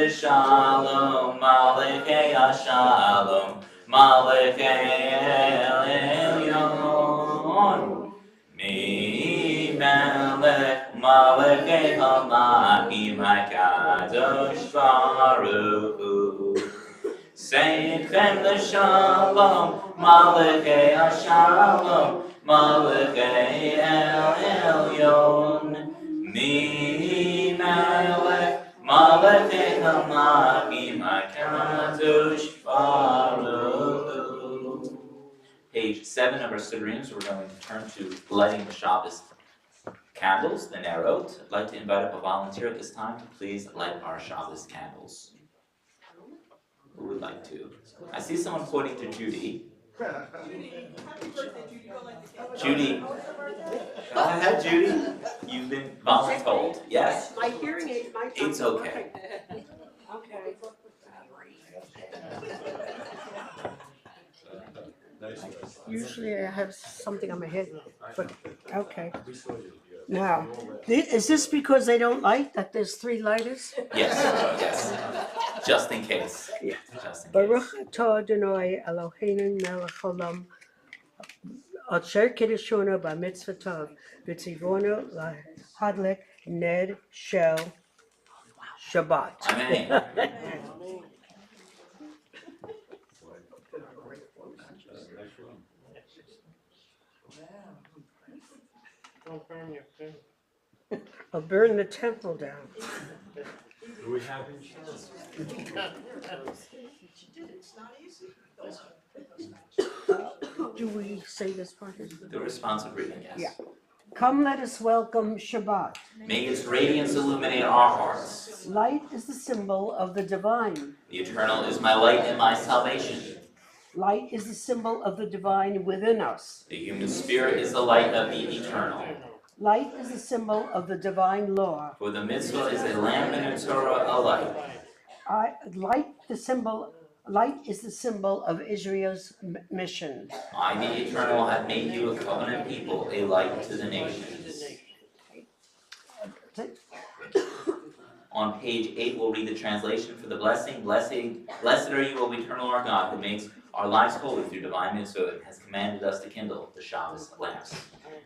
v'shalom, malachei hashalom, malachei elyon. Mi melech malachei hamalachim hakadosh baruch Hu. Seichem l'shalom, malachei hashalom, malachei elyon. Mi melech malachei hamalachim hakadosh baruch Hu. Page 7 of our Sidurims, we're going to turn to lighting the Shabbos candles, the Nerot. I'd like to invite up a volunteer at this time to please light our Shabbos candles. Who would like to? I see someone pointing to Judy. Judy. Go ahead, Judy. You've been voluntold. Yes? My hearing aid might not It's okay. Okay. Usually I have something on my head, but okay. Now, is this because they don't light, that there's 3 lighters? Yes, yes. Just in case. Yeah. Just in Baruch case. atah Adonai Eloheinu melech haolam asher kiddushonu b'mitzvotav v'tzivonu lahadlik ned shel Shabbat. Amen. I'll burn the temple down. Do we have insurance? Do we say this part? The responsive reading, yes. Yeah. Come, let us welcome Shabbat. May its radiance illuminate our hearts. Light is the symbol of the divine. The eternal is my light and my salvation. Light is the symbol of the divine within us. The human spirit is the light of the eternal. Light is the symbol of the divine law. For the mitzvah is a lamp and a Torah a light. Light is the symbol of Israel's mission. I, the eternal, have made you a covenant people, a light to the nations. On page 8, we'll read the translation for the blessing. Blessed are you, O eternal our God, who makes our lives holy through divine mitzvah and has commanded us to kindle the Shabbos lamps.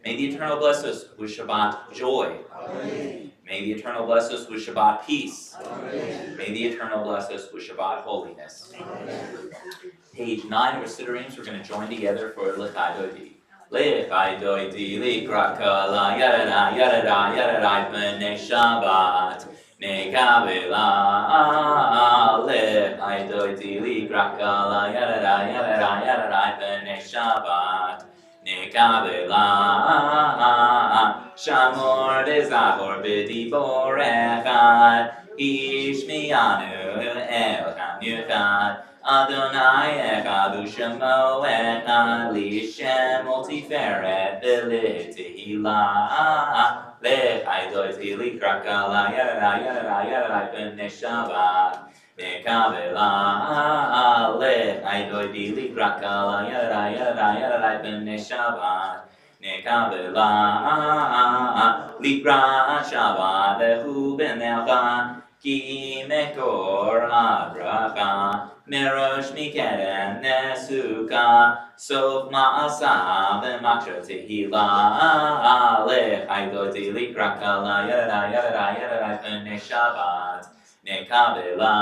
May the eternal bless us with Shabbat joy. Amen. May the eternal bless us with Shabbat peace. Amen. May the eternal bless us with Shabbat holiness. Amen. Page 9 of our Sidurims, we're going to join together for L'chai Dodi. L'chai Dodi, L'kraka, La Yarada, Yarada, Yarada, B'nei Shabbat. Nekabela, L'chai Dodi, L'kraka, La Yarada, Yarada, Yarada, B'nei Shabbat. Nekabela, Shamor Dezahor B'dibor Echad, Ishmianu Elcham Yuchad, Adonai Echad U'Shemo Echad, L'Shem Multiferet B'Litehila, L'chai Dodi L'kraka, La Yarada, Yarada, Yarada, B'nei Shabbat. Nekabela, L'chai Dodi L'kraka, La Yarada, Yarada, Yarada, B'nei Shabbat. Nekabela, L'kra Shabbat, Lehu B'necha, Ki Mekor Habracha, Merosh Mikerem Nesuka, Sof Ma'asa V'Maksha Tehila, L'chai Dodi L'kraka, La Yarada, Yarada, Yarada, B'nei Shabbat. Nekabela,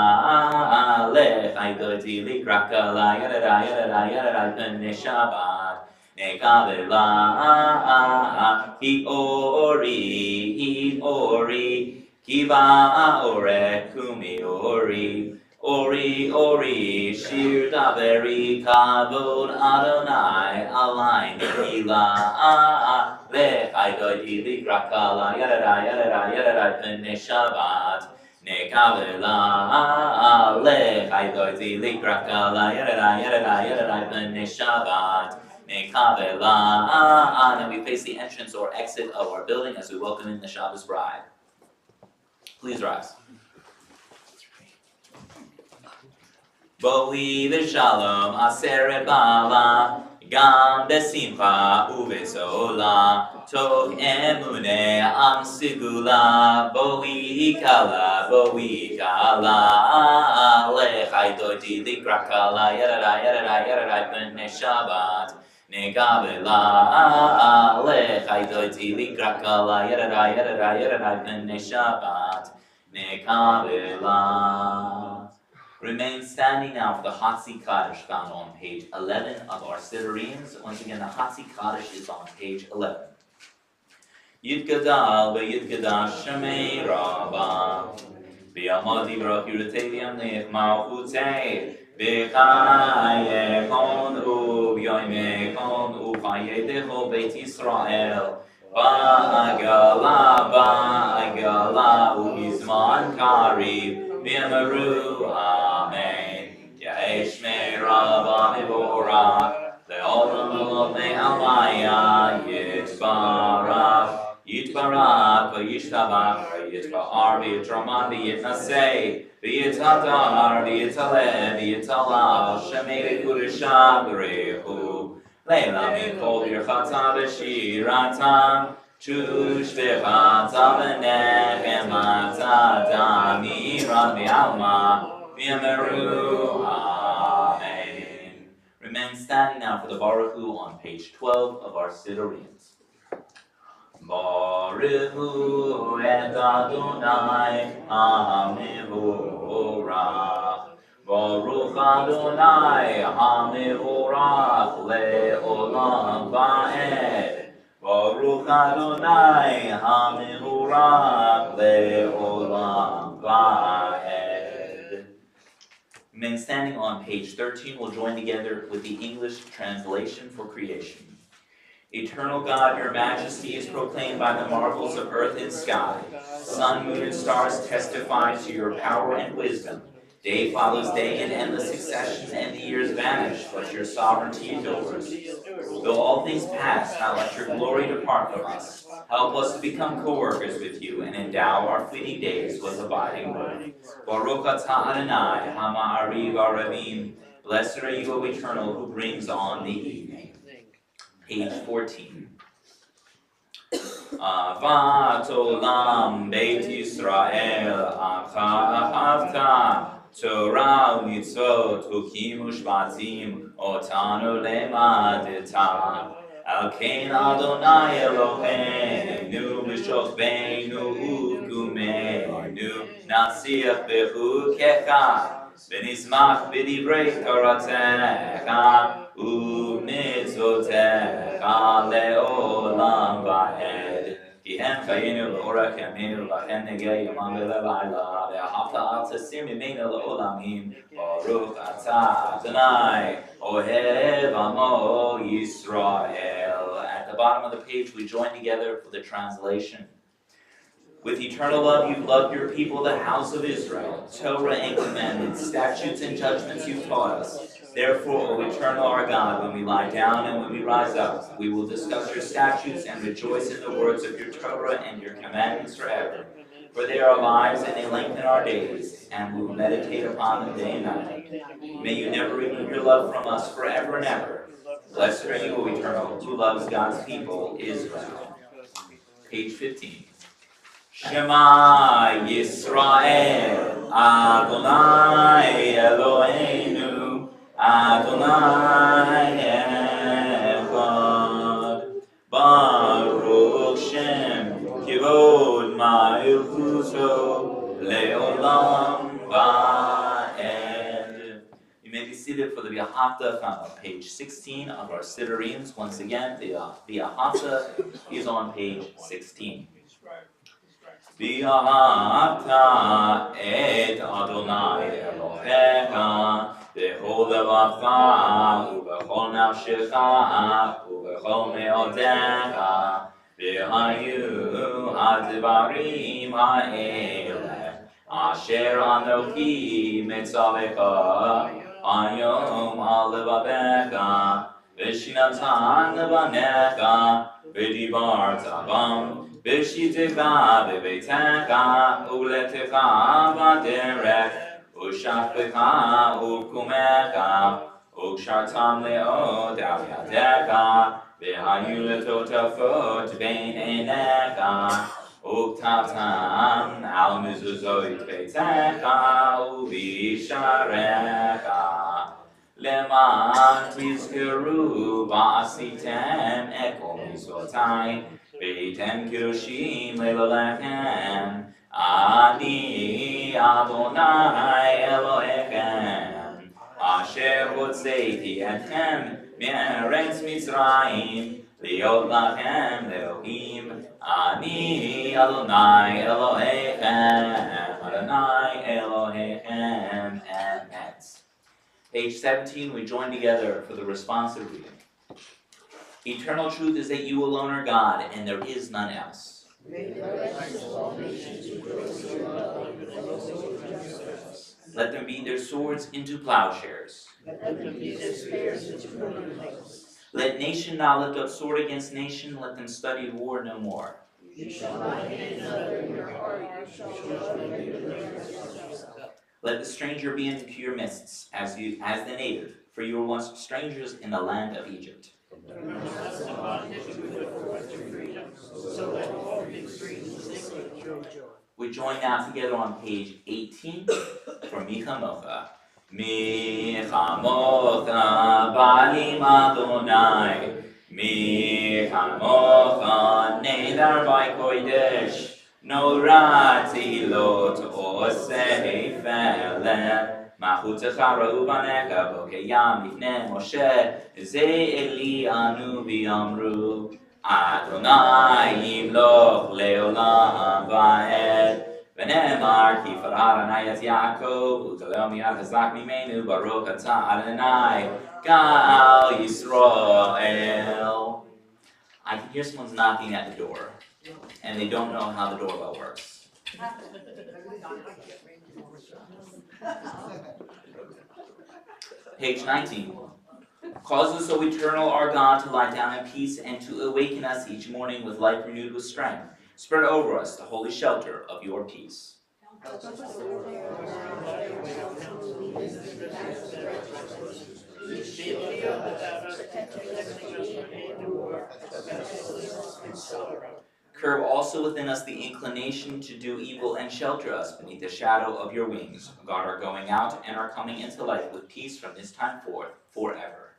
L'chai Dodi L'kraka, La Yarada, Yarada, Yarada, B'nei Shabbat. Nekabela, Hi Ori, Kiva Ore, Kumi Ori, Ori, Shir Daveri, Kavod Adonai, Alain Hila, L'chai Dodi L'kraka, La Yarada, Yarada, Yarada, B'nei Shabbat. Nekabela, L'chai Dodi L'kraka, La Yarada, Yarada, Yarada, B'nei Shabbat. Nekabela, and we face the entrance or exit of our building as we welcome in the Shabbos bride. Please rise. Boi v'shalom aseret bala, גם בשמחה ובסעולה, תוך אמונה עם סגולה, בואי קלה, לחי דודי לקרא קלה, ירדה בני שבת, נקבלה, לחי דודי לקרא קלה, ירדה בני שבת, נקבלה. Remain standing now for the Hatzi Kaddish found on page 11 of our Siddureens. Once again, the Hatzi Kaddish is on page 11. Yid Gadal v'Yid Gadash Shemei Rabba B'Yamad Yibrak Yirutei Nech Malchutei B'Chayekon U'B'Yoymekon U'Chayedecho Beit Yisrael Ba'agala U'Bizman Karib B'Yamaru Amen Ya'eshmei Rabba Mevorach Le'olam Olomei Almaya Yitbarach Yitbarach V'Yishtabach V'Yitba'ar V'Yitraman V'Yitnasei V'Yitadar V'Yitaleh V'Yitala Shemei V'Kudeshah V'Rehu Leila Mikol Yirchata V'Shiratam Chush V'Chata V'Nechem Atada Miran V'Alma V'Yameru Amen. Remain standing now for the Baruch Hu on page 12 of our Siddureens. Baruch Hu et Adonai HaMevorach Baruch Adonai HaMevorach Le'olam Va'ed Baruch Adonai HaMevorach Le'olam Va'ed. Men standing on page 13 will join together with the English translation for creation. Eternal God, your majesty is proclaimed by the marvels of earth and sky. Sun, moon, and stars testify to your power and wisdom. Day follows day in endless succession, and the years vanish, but your sovereignty endures. Though all things pass, not let your glory depart from us. Help us to become co-workers with you, and endow our fleeting days with abiding worth. Baruch atah Adonai, Hama'ariv Aravim. Blessed are you, O Eternal, who brings on the evening. Page 14. Avat olam Beit Yisrael, Acha ahavta. Torah u'mitzvot, hukim u'shvatim, otanu lemadeta. Al kein Adonai Eloheinu, b'shokbeinu u'kumeinu, nasiach b'chukecha, v'nismach b'divrei toratecha, u'mitzvotecha le'olam va'ed. כי הם חיינו לאורך ימינו, לכן נגיע יומם ולילה, ואהבת אל תסיר ממנו לעולמים. ברוך אתה אדוני, אוהב עמו Yisrael. At the bottom of the page, we join together for the translation. With eternal love, you've loved your people, the house of Israel. Torah and commandments, statutes and judgments you've taught us. Therefore, O eternal our God, when we lie down and when we rise up, we will discuss your statutes and rejoice in the words of your Torah and your commandments forever. For they are lives and they lengthen our days, and we will meditate upon them day and night. May you never remove your love from us forever and ever. Blessed are you, O eternal, who loves God's people, Israel. Page 15. Shema Yisrael, Adonai Eloheinu, Adonai Echad. Baruch Shem Kivod Ma'ilchuto Le'olam Va'ed. You may be seated for the V'ahavta found on page 16 of our Siddureens. Once again, the V'ahavta is on page 16. V'ahavta et Adonai Elohecha b'chol levacha u'b'chol nafshecha u'b'chol me'odecha v'hayu hadvarim ha'eleh asher anochi metzavecha hayom al levavecha v'shinatan levanecha v'dibarta bam v'shitecha v'beitecha u'letecha v'derech U'shafecha u'kumecha Ukshartam leo dal yadeka, v'hayu letotafot bein einecha, Uktavtam al mezuzot beitecha, uvisharecha. Leman tizkeru v'asitem ekol mitzvotai, v'eitem kirushim lelolechem, ani Adonai Elohechem, asher hotzeiti etchem me'eretz Mitzrayim, liot lachem Elohim, ani Adonai Elohechem, Adonai Elohechem, Emet. Page 17, we join together for the responsive reading. Eternal truth is that you alone are God, and there is none else. Let them beat their swords into plowshares. Let nation not lift up sword against nation, let them study war no more. Let the stranger be into your midst, as the native, for you were once strangers in the land of Egypt. We join now together on page 18 for Micha Mocha. Micha Mocha Balim Adonai, Micha Mocha Nedar by Kodesh, Norati Lot Osei Feleh. Machutecha ra'u banecha bokeyam lifnei Moshe, Zei Eli anu v'yamru, Adonai yimloch leolam va'ed. V'ne'emar ki farad Adonai et Yaakov, u'taleo miyad hazak mimenu, Baruch atah Adonai, Gal Yisrael. I can hear someone's knocking at the door, and they don't know how the doorbell works. Page 19. Cause us, O eternal, our God, to lie down in peace and to awaken us each morning with life renewed with strength. Spread over us the holy shelter of your peace. Curb also within us the inclination to do evil and shelter us beneath the shadow of your wings. Guard our going out and our coming into life with peace from this time forth, forever.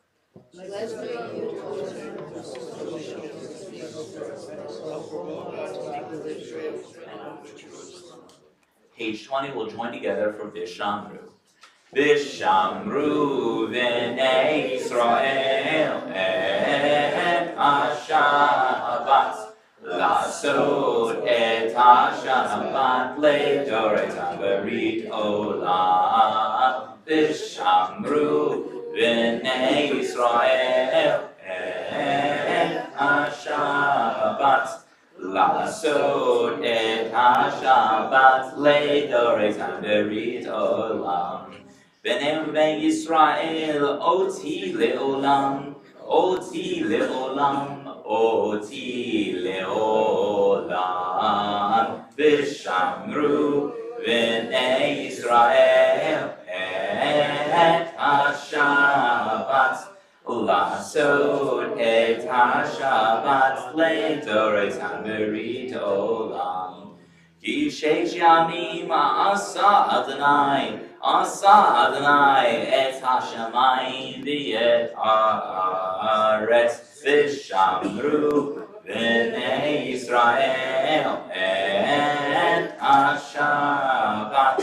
Page 20, we'll join together for Vishamru. Vishamru v'nei Yisrael et ha-Shabbat. Lasot et ha-Shabbat ledoret haberit olam. Vishamru v'nei Yisrael et ha-Shabbat. Lasot et ha-Shabbat ledoret haberit olam. V'nei u'bnei Yisrael oti le'olam. Oti le'olam. Oti le'olam, v'shamru v'nei Yisrael et ha-Shabbat, lasot et ha-Shabbat le'doret haberit olam. Ki sheish yamim asa Adonai et ha-shamayim v'et ha'aretz. Vishamru v'nei Yisrael et ha-Shabbat,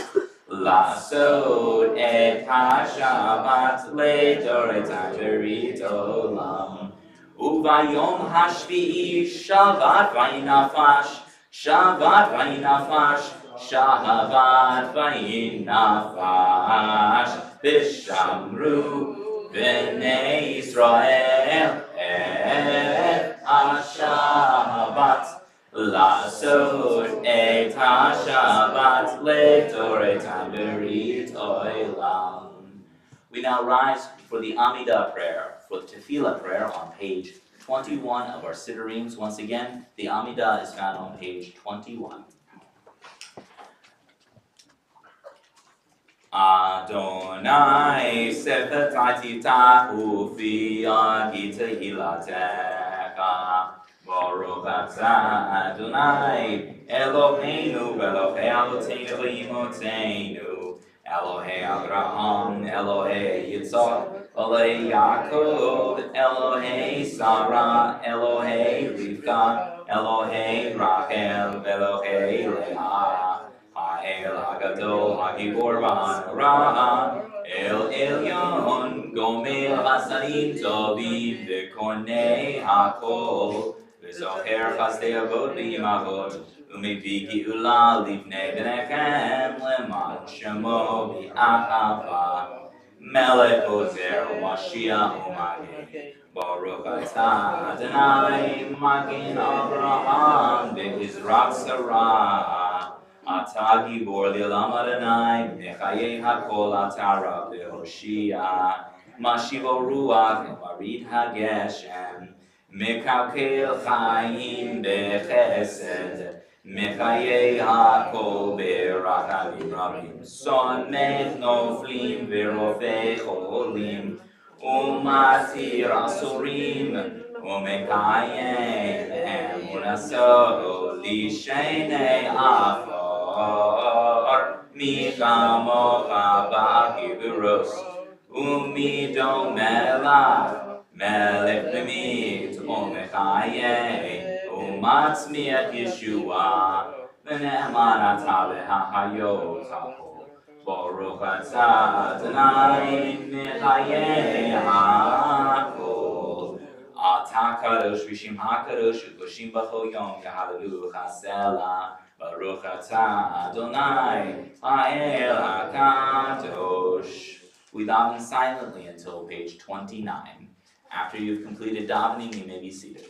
lasot et ha-Shabbat ledoret haberit olam. Uvayom hashvi'i Shabbat vayinafash, Shabbat vayinafash, Shabbat vayinafash. Vishamru v'nei Yisrael et ha-Shabbat, lasot et ha-Shabbat ledoret haberit olam. We now rise for the Amidah prayer, for the Tefillah prayer on page 21 of our Siddurim. Once again, the Amidah is found on page 21. Adonai Sefatati Tahu Fia Gita Hilatecha Baruch Atah Adonai Eloheinu Elohei Avoteinu V'Imotenu Elohei Abraham Elohei Yitzhak Elohei Yaakov Elohei Sarah Elohei Rivka Elohei Rachel Elohei Leah Ha'el Hagadol Hagibor V'Hanara El Elyon Gomer Hasanim Tovim V'Konei Hakol V'Zoher Chasdei Avot V'Yimavot U'Meviki Ula Livnei B'nechem Leman Shemo V'Ahava Melech Ozer Mashiach U'Magin Baruch Atah Adonai Magin Avraham V'Yizrak Sarah Atah Gibor Li'olam Adonai Mechayei Hakol Atah Rav V'Hoshia Mashivo Ruach Marid HaGeshem Mekaukel Chaim Bechesed Mechayei Hakol Berachamim Rabim Sonech Noflim V'Rofei Cholim Umatir Asurim Umekayem Emunaso Lishenei Afar Michamocha Ba'Kiburos Umidom Melach Melech B'mit Umekayem Umatzmiach Yeshua V'ne'eman Atah B'Hachayot Ha'ol Baruch Atah Adonai Mechayei HaKol Atah Kadosh V'Shem HaKadosh U'Koshim B'Chol Yom K'Hallelu Chasela Baruch Atah Adonai Ha'el HaKadosh. We daven silently until page 29. After you've completed davening, you may be seated.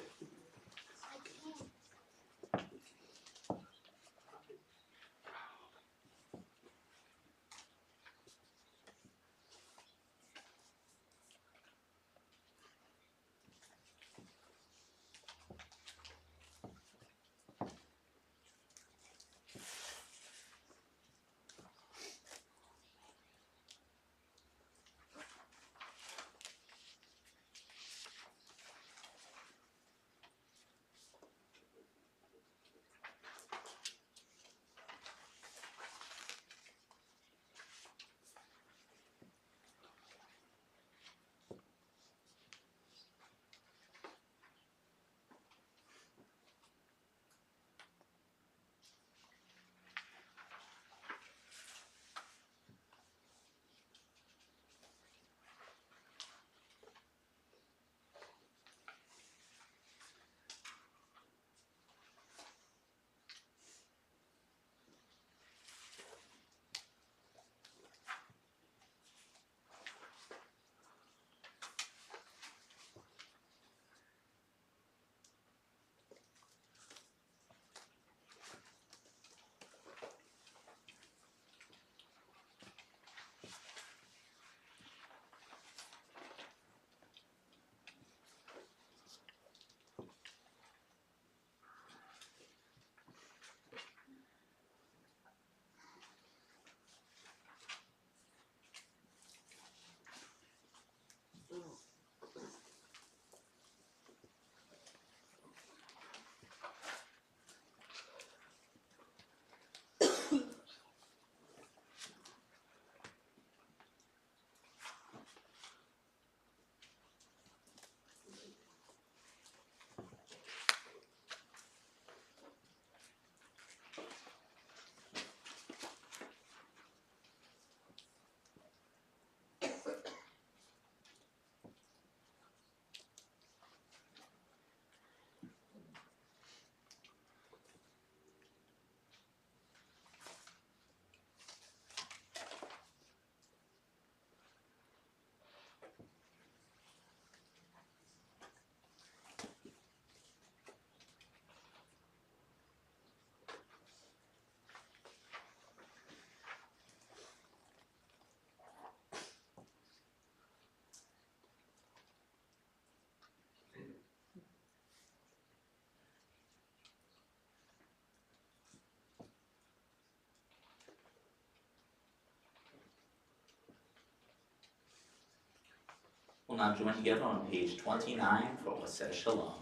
now join together on page 29 for Oseh Shalom.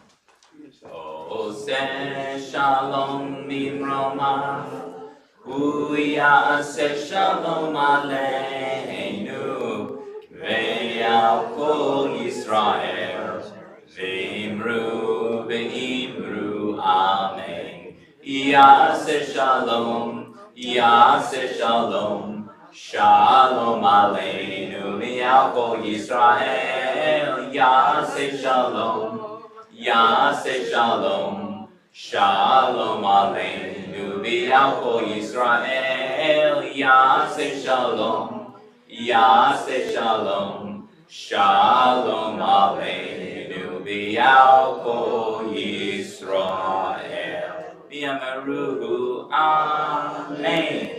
Oseh Shalom Bimromah, Hu Yaseh Shalom Aleinu, Ve'al Kol Yisrael, Ve'imru Ve'imru Amen. Yaseh Shalom, Yaseh Shalom, Shalom Aleinu Ve'al Kol Yisrael, Yaseh Shalom, Yaseh Shalom, Shalom Aleinu Ve'al Kol Yisrael, Yaseh Shalom, Yaseh Shalom, Shalom Aleinu Ve'al Kol Yisrael. V'yameru Amen.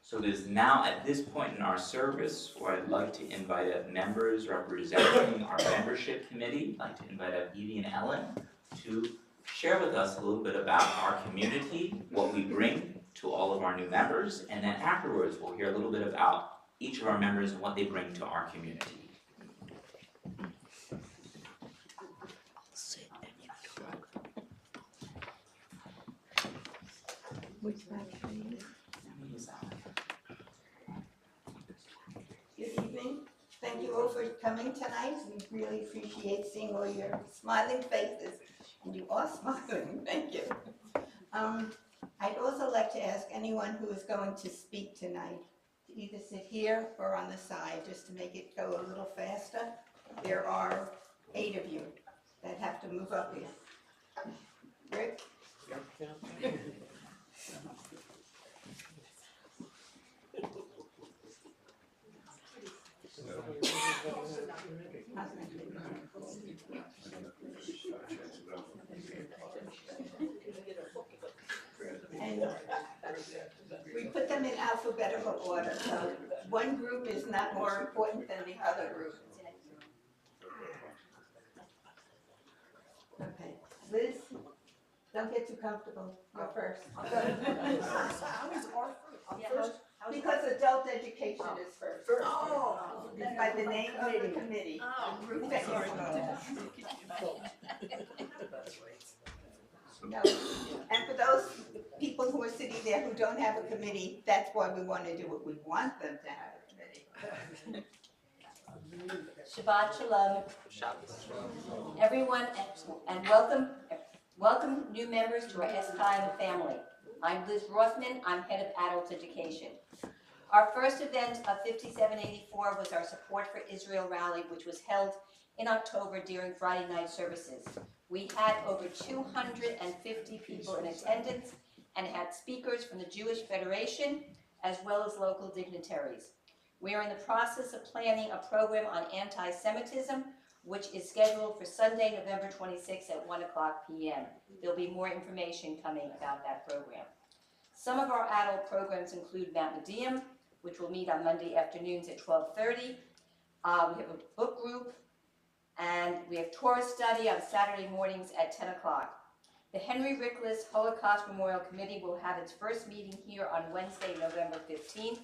So it is now at this point in our service where I'd like to invite up members representing our membership committee. I'd like to invite up Evie and Ellen to share with us a little bit about our community, what we bring to all of our new members, and then afterwards we'll hear a little bit about each of our members and what they bring to our community. Good evening. Thank you all for coming tonight. We really appreciate seeing all your smiling faces. And you are smiling. Thank you. I'd also like to ask anyone who is going to speak tonight to either sit here or on the side, just to make it go a little faster. There are 8 of you that have to move up here. Rick? And we put them in alphabetical order, so one group is not more important than the other group. Okay, Liz, don't get too comfortable. You're first. Because adult education is first. Oh. By the name of the committee. No, and for those people who are sitting there who don't have a committee, that's why we want to do it. We want them to have a committee. Shabbat Shalom, everyone, and welcome new members to our Eschayim family. I'm Liz Rothman, I'm head of adult education. Our first event of 5784 was our Support for Israel rally, which was held in October during Friday night services. We had over 250 people in attendance and had speakers from the Jewish Federation as well as local dignitaries. We are in the process of planning a program on anti-Semitism, which is scheduled for Sunday, November 26th at 1 o'clock p.m. There'll be more information coming about that program. Some of our adult programs include Mount Medium, which will meet on Monday afternoons at 12:30. We have a book group, and we have Torah study on Saturday mornings at 10 o'clock. The Henry Rickless Holocaust Memorial Committee will have its first meeting here on Wednesday, November 15th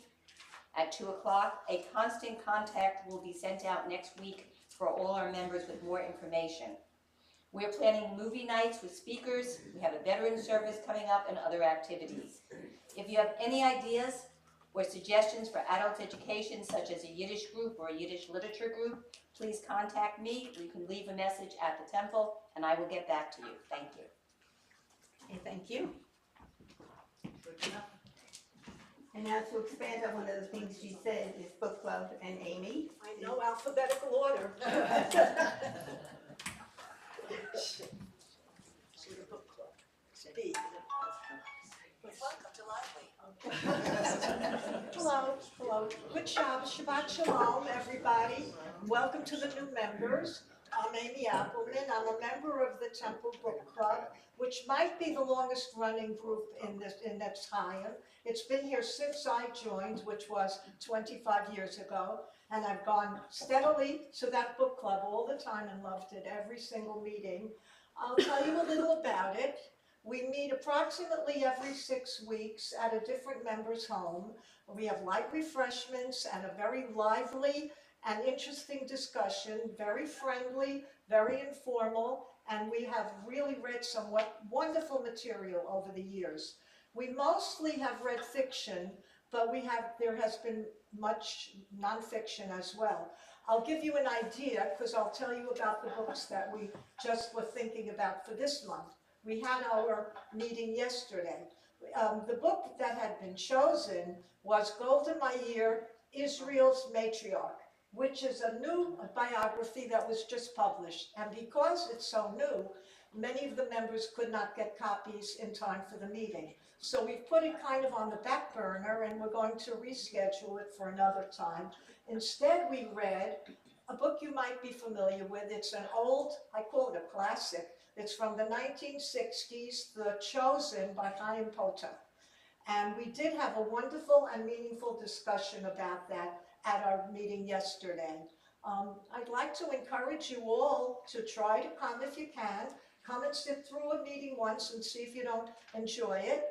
at 2 o'clock. A constant contact will be sent out next week for all our members with more information. We are planning movie nights with speakers. We have a veteran service coming up and other activities. If you have any ideas or suggestions for adult education, such as a Yiddish group or a Yiddish literature group, please contact me. You can leave a message at the temple, and I will get back to you. Thank you. Okay, thank you. And now to expand on one of the things she said is book club and Amy. I know alphabetical order. Hello. Good Shabbat Shalom, everybody. Welcome to the new members. I'm Amy Appleman. I'm a member of the Temple Book Club, which might be the longest running group in that time. It's been here since I joined, which was 25 years ago, and I've gone steadily to that book club all the time and loved it every single meeting. I'll tell you a little about it. We meet approximately every 6 weeks at a different member's home. We have light refreshments and a very lively and interesting discussion, very friendly, very informal, and we have really read some wonderful material over the years. We mostly have read fiction, but there has been much nonfiction as well. I'll give you an idea, because I'll tell you about the books that we just were thinking about for this month. We had our meeting yesterday. The book that had been chosen was Golda Meir, Israel's Matriarch, which is a new biography that was just published. And because it's so new, many of the members could not get copies in time for the meeting. So we've put it kind of on the back burner, and we're going to reschedule it for another time. Instead, we read a book you might be familiar with. It's an old, I call it a classic. It's from the 1960s, The Chosen by Chaim Pota. And we did have a wonderful and meaningful discussion about that at our meeting yesterday. I'd like to encourage you all to try to come if you can. Come and sit through a meeting once and see if you don't enjoy it.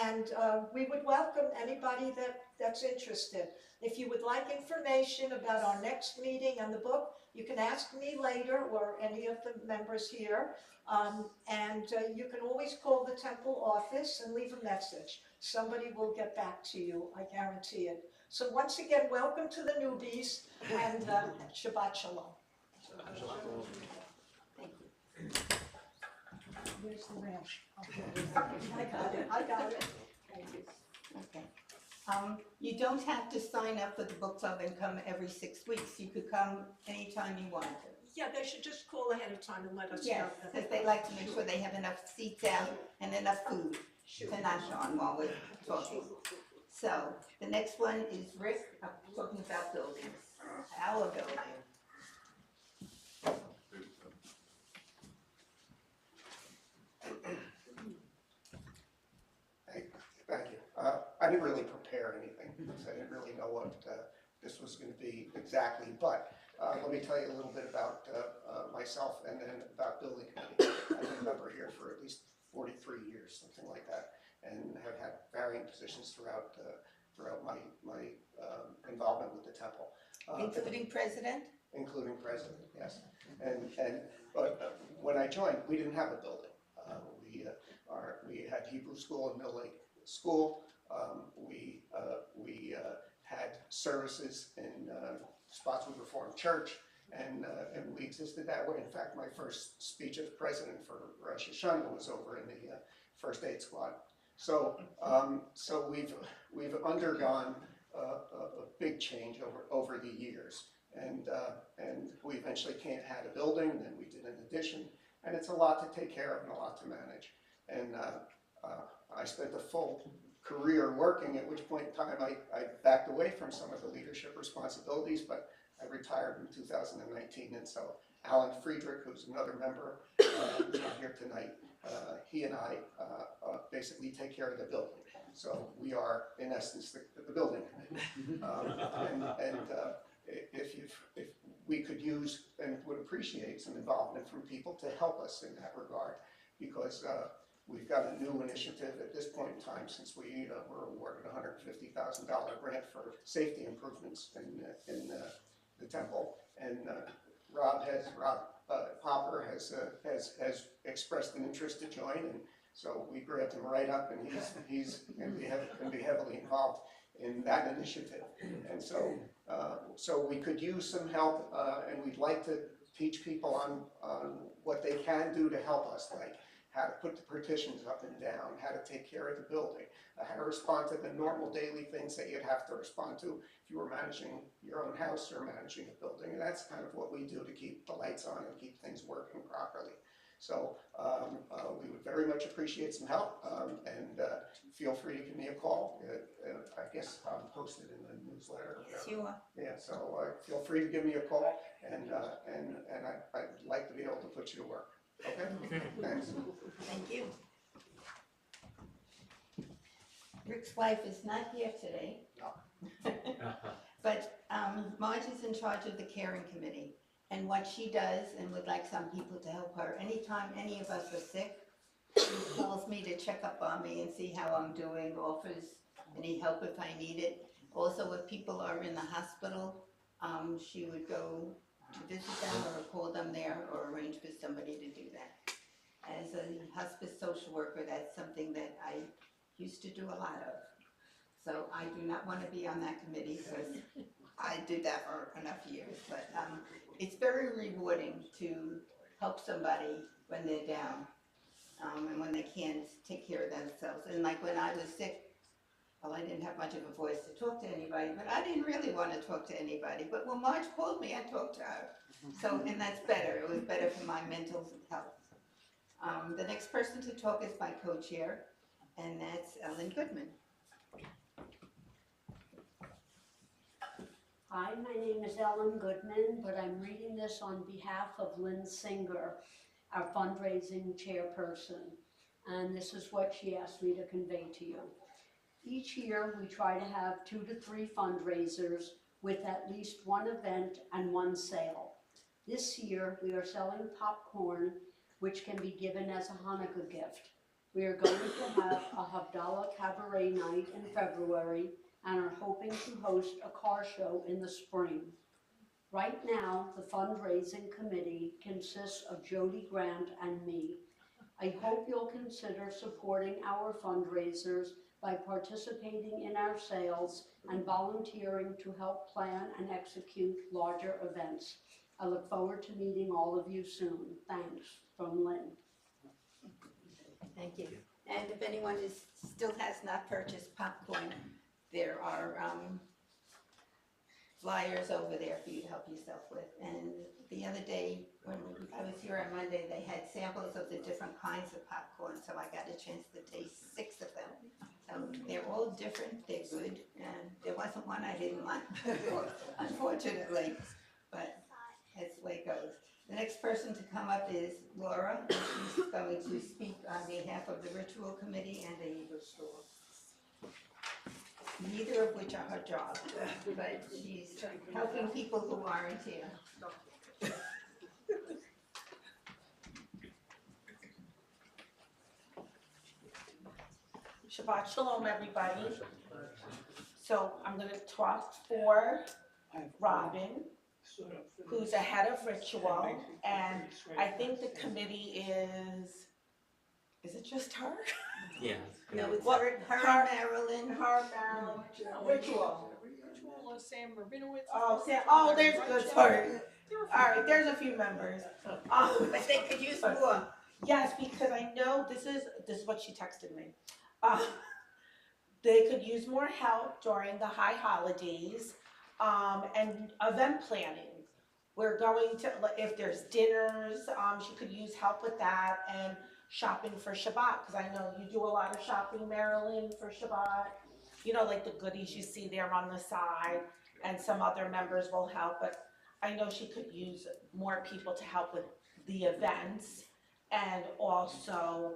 And we would welcome anybody that's interested. If you would like information about our next meeting and the book, you can ask me later or any of the members here. You can always call the temple office and leave a message. Somebody will get back to you, I guarantee it. So once again, welcome to the newbies, and Shabbat Shalom. Thank you. Where's the ranch? I got it. Thank you. Okay. You don't have to sign up for the book club and come every 6 weeks. You could come anytime you want to. Yeah, they should just call ahead of time and let us know. Yes, because they like to make sure they have enough seats out and enough food to nash on while we're talking. So, the next one is Rick, talking about buildings, our building. Thank you. I didn't really prepare anything, because I didn't really know what this was going to be exactly, but let me tell you a little bit about myself and then about building committee. I've been a member here for at least 43 years, something like that, and have had varying positions throughout my involvement with the temple. Including president? Including president, yes. But when I joined, we didn't have a building. We had Hebrew school and Middle Lake School. We had services in Spotswood Reformed Church, and we existed that way. In fact, my first speech as president for Rosh Hashanah was over in the First Aid Squad. So we've undergone a big change over the years, and we eventually had a building, then we did an addition, and it's a lot to take care of and a lot to manage. And I spent a full career working, at which point in time I backed away from some of the leadership responsibilities, but I retired in 2019, and so Alan Friedrich, who's another member who's not here tonight, he and I basically take care of the building. So we are, in essence, the building committee. If we could use and would appreciate some involvement from people to help us in that regard, because we've got a new initiative at this point in time, since we were awarded a $150,000 grant for safety improvements in the temple, and Rob Popper has expressed an interest to join, and so we grabbed him right up, and he's going to be heavily involved in that initiative. And so we could use some help, and we'd like to teach people on what they can do to help us, like how to put the partitions up and down, how to take care of the building, how to respond to the normal daily things that you'd have to respond to if you were managing your own house or managing a building. And that's kind of what we do to keep the lights on and keep things working properly. So we would very much appreciate some help, and feel free to give me a call. I guess I'm posted in the newsletter. Yes, you are. Yeah, so feel free to give me a call, and I'd like to be able to put you to work. Okay, thanks. Thank you. Rick's wife is not here today. But Marge is in charge of the caring committee, and what she does, and would like some people to help her, anytime any of us are sick, she calls me check up on me and see how I'm doing, offers any help if I need it. Also, if people are in the hospital, she would go to visit them or call them there or arrange for somebody to do that. As a hospice social worker, that's something that I used to do a lot of. So I do not want to be on that committee because I did that for enough years. But it's very rewarding to help somebody when they're down and when they can't take care of themselves. And like when I was sick, well, I didn't have much of a voice to talk to anybody, but I didn't really want to talk to anybody. But when Marge called me, I talked to her. So, and that's better. It was better for my mental health. The next person to talk is my co-chair, and that's Ellen Goodman. Hi, my name is Ellen Goodman, but I'm reading this on behalf of Lynn Singer, our fundraising chairperson. And this is what she asked me to convey to you. Each year, we try to have 2 to 3 fundraisers with at least one event and one sale. This year, we are selling popcorn, which can be given as a Hanukkah gift. We are going to have a Havdalah Cabaret night in February and are hoping to host a car show in the spring. Right now, the fundraising committee consists of Jody Grant and me. I hope you'll consider supporting our fundraisers by participating in our sales and volunteering to help plan and execute larger events. I look forward to meeting all of you soon. Thanks, from Lynn. Thank you. And if anyone still has not purchased popcorn, there are flyers over there for you to help yourself with. And the other day, when I was here on Monday, they had samples of the different kinds of popcorn, so I got a chance to taste 6 of them. They're all different, they're good, and there wasn't one I didn't like, unfortunately, but that's the way it goes. The next person to come up is Laura, and she's going to speak on behalf of the Ritual Committee and the Hebrew School. Neither of which are her job, but she's helping people who aren't here. Shabbat Shalom, everybody. So I'm going to talk for Robin, who's the head of Ritual, and I think the committee is it just her? Yeah. No, it's Well, her her- Marilyn. Her, Marilyn, Ritual. Sam Rabinowitz. Oh, there's good, sorry. All right, there's a few members. But they could use more. Yes, because I know this is what she texted me. They could use more help during the high holidays, and event planning. We're going to, if there's dinners, she could use help with that, and shopping for Shabbat, because I know you do a lot of shopping, Marilyn, for Shabbat. You know, like the goodies you see there on the side, and some other members will help, but I know she could use more people to help with the events and also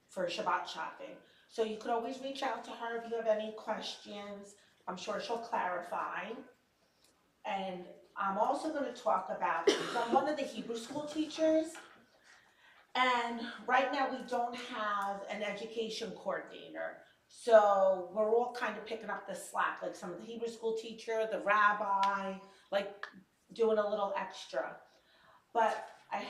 for Shabbat shopping. So you could always reach out to her if you have any questions. I'm sure she'll clarify. And I'm also going to talk about, I'm one of the Hebrew school teachers, and right now we don't have an education coordinator. So we're all kind of picking up the slack, like some of the Hebrew school teacher, the rabbi, like doing a little extra. But I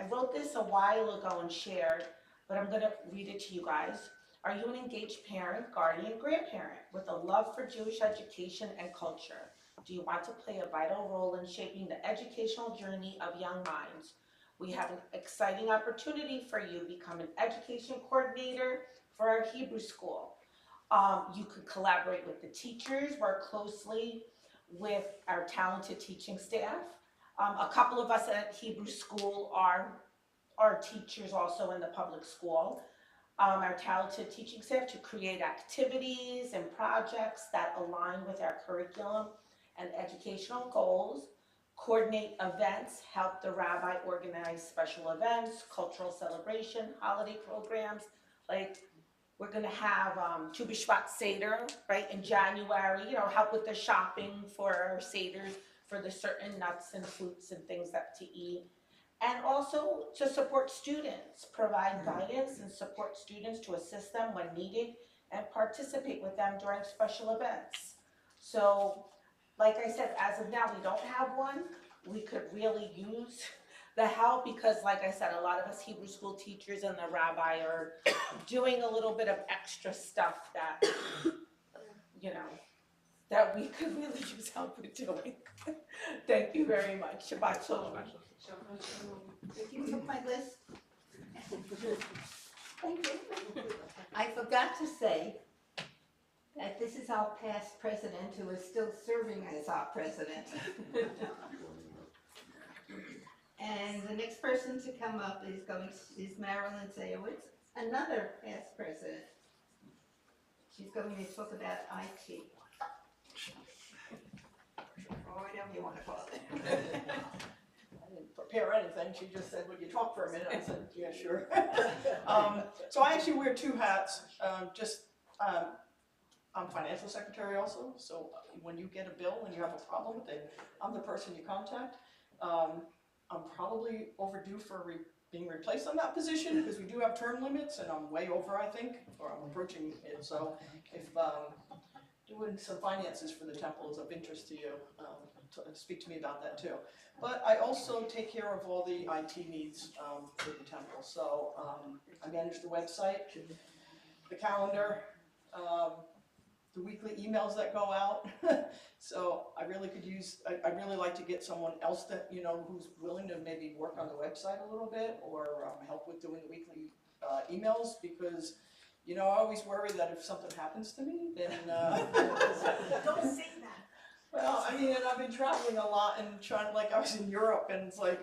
wrote this a while ago and shared, but I'm gonna read it to you guys. Are you an engaged parent, guardian, grandparent with a love for Jewish education and culture? Do you want to play a vital role in shaping the educational journey of young minds? We have an exciting opportunity for you. Become an education coordinator for our Hebrew school. You could collaborate with the teachers, work closely with our talented teaching staff. A couple of us at Hebrew school are teachers also in the public school. Our talented teaching staff to create activities and projects that align with our curriculum and educational goals, coordinate events, help the rabbi organize special events, cultural celebration, holiday programs. Like we're gonna have Tu B'Shvat Seder, right, in January, you know, help with the shopping for our Seders, for the certain nuts and fruits and things that to eat. And also to support students, provide guidance and support students to assist them when needed and participate with them during special events. So, like I said, as of now, we don't have one. We could really use the help because, like I said, a lot of us Hebrew school teachers and the rabbi are doing a little bit of extra stuff that, you know, that we could really use help with doing. Thank you very much. Shabbat shalom. If you took my list. Thank you. I forgot to say that this is our past president who is still serving as our president. And the next person to come up is Marilyn Zayowitz, another past president. She's going to talk about IT. Or whatever you want to call it. I didn't prepare anything, she just said, would you talk for a minute? I said, yeah, sure. So I actually wear two hats, I'm financial secretary also, so when you get a bill and you have a problem with it, I'm the person you contact. I'm probably overdue for being replaced on that position, because we do have term limits, and I'm way over, I think, or I'm approaching it, so if doing some finances for the temple is of interest to you, speak to me about that too. But I also take care of all the IT needs for the temple. So I manage the website, the calendar, the weekly emails that go out. So I really could use, I really like to get someone else that, you know, who's willing to maybe work on the website a little bit, or help with doing the weekly emails, because you know, I always worry that if something happens to me, then Don't say that. well, I mean, and I've been traveling a lot and trying, like, I was in Europe, and it's like,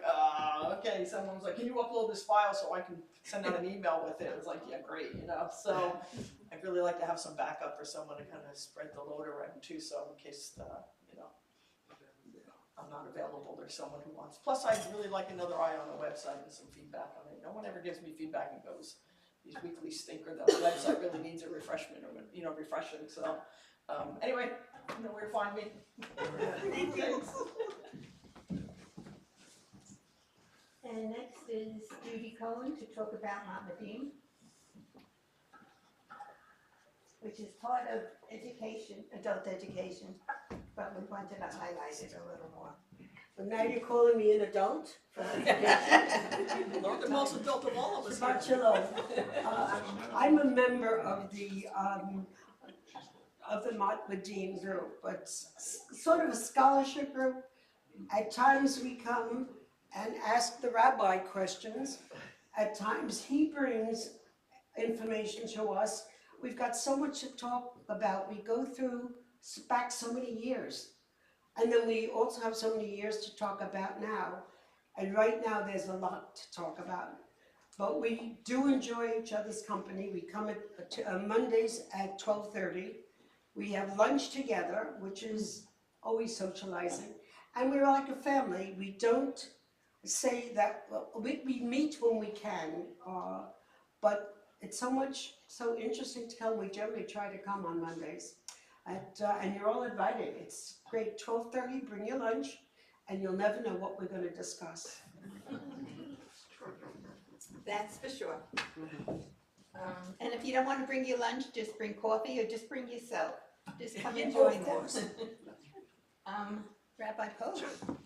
okay, someone was like, can you upload this file so I can send out an email with it? It's like, yeah, great, you know, so I'd really like to have some backup for someone to kind of spread the load around too, so in case, you know, I'm not available, there's someone who wants. Plus, I'd really like another eye on the website and some feedback on it. No one ever gives me feedback and goes, these weekly stinker, that the website really needs a refreshment, or, you know, refreshing, so, anyway, you know where to find me. Thank you. Thanks. And next is Judy Cohen to talk about Mohammedim, which is part of education, adult education, but we wanted to highlight it a little more. But now you're calling me an adult? Not the most adult of all of us. Shabbat shalom. I'm a member of the Mohammedim group, but sort of a scholarship group. At times we come and ask the rabbi questions. At times he brings information to us. We've got so much to talk about. We go through back so many years. And then we also have so many years to talk about now. And right now there's a lot to talk about. But we do enjoy each other's company. We come at Mondays at 12:30. We have lunch together, which is always socializing. And we're like a family. We don't say that, well, we meet when we can, but it's so interesting to come. We generally try to come on Mondays. And you're all invited. It's great. 12:30, bring your lunch, and you'll never know what we're going to discuss. That's for sure. And if you don't want to bring your lunch, just bring coffee or just bring yourself. Just come and join them. Rabbi Pope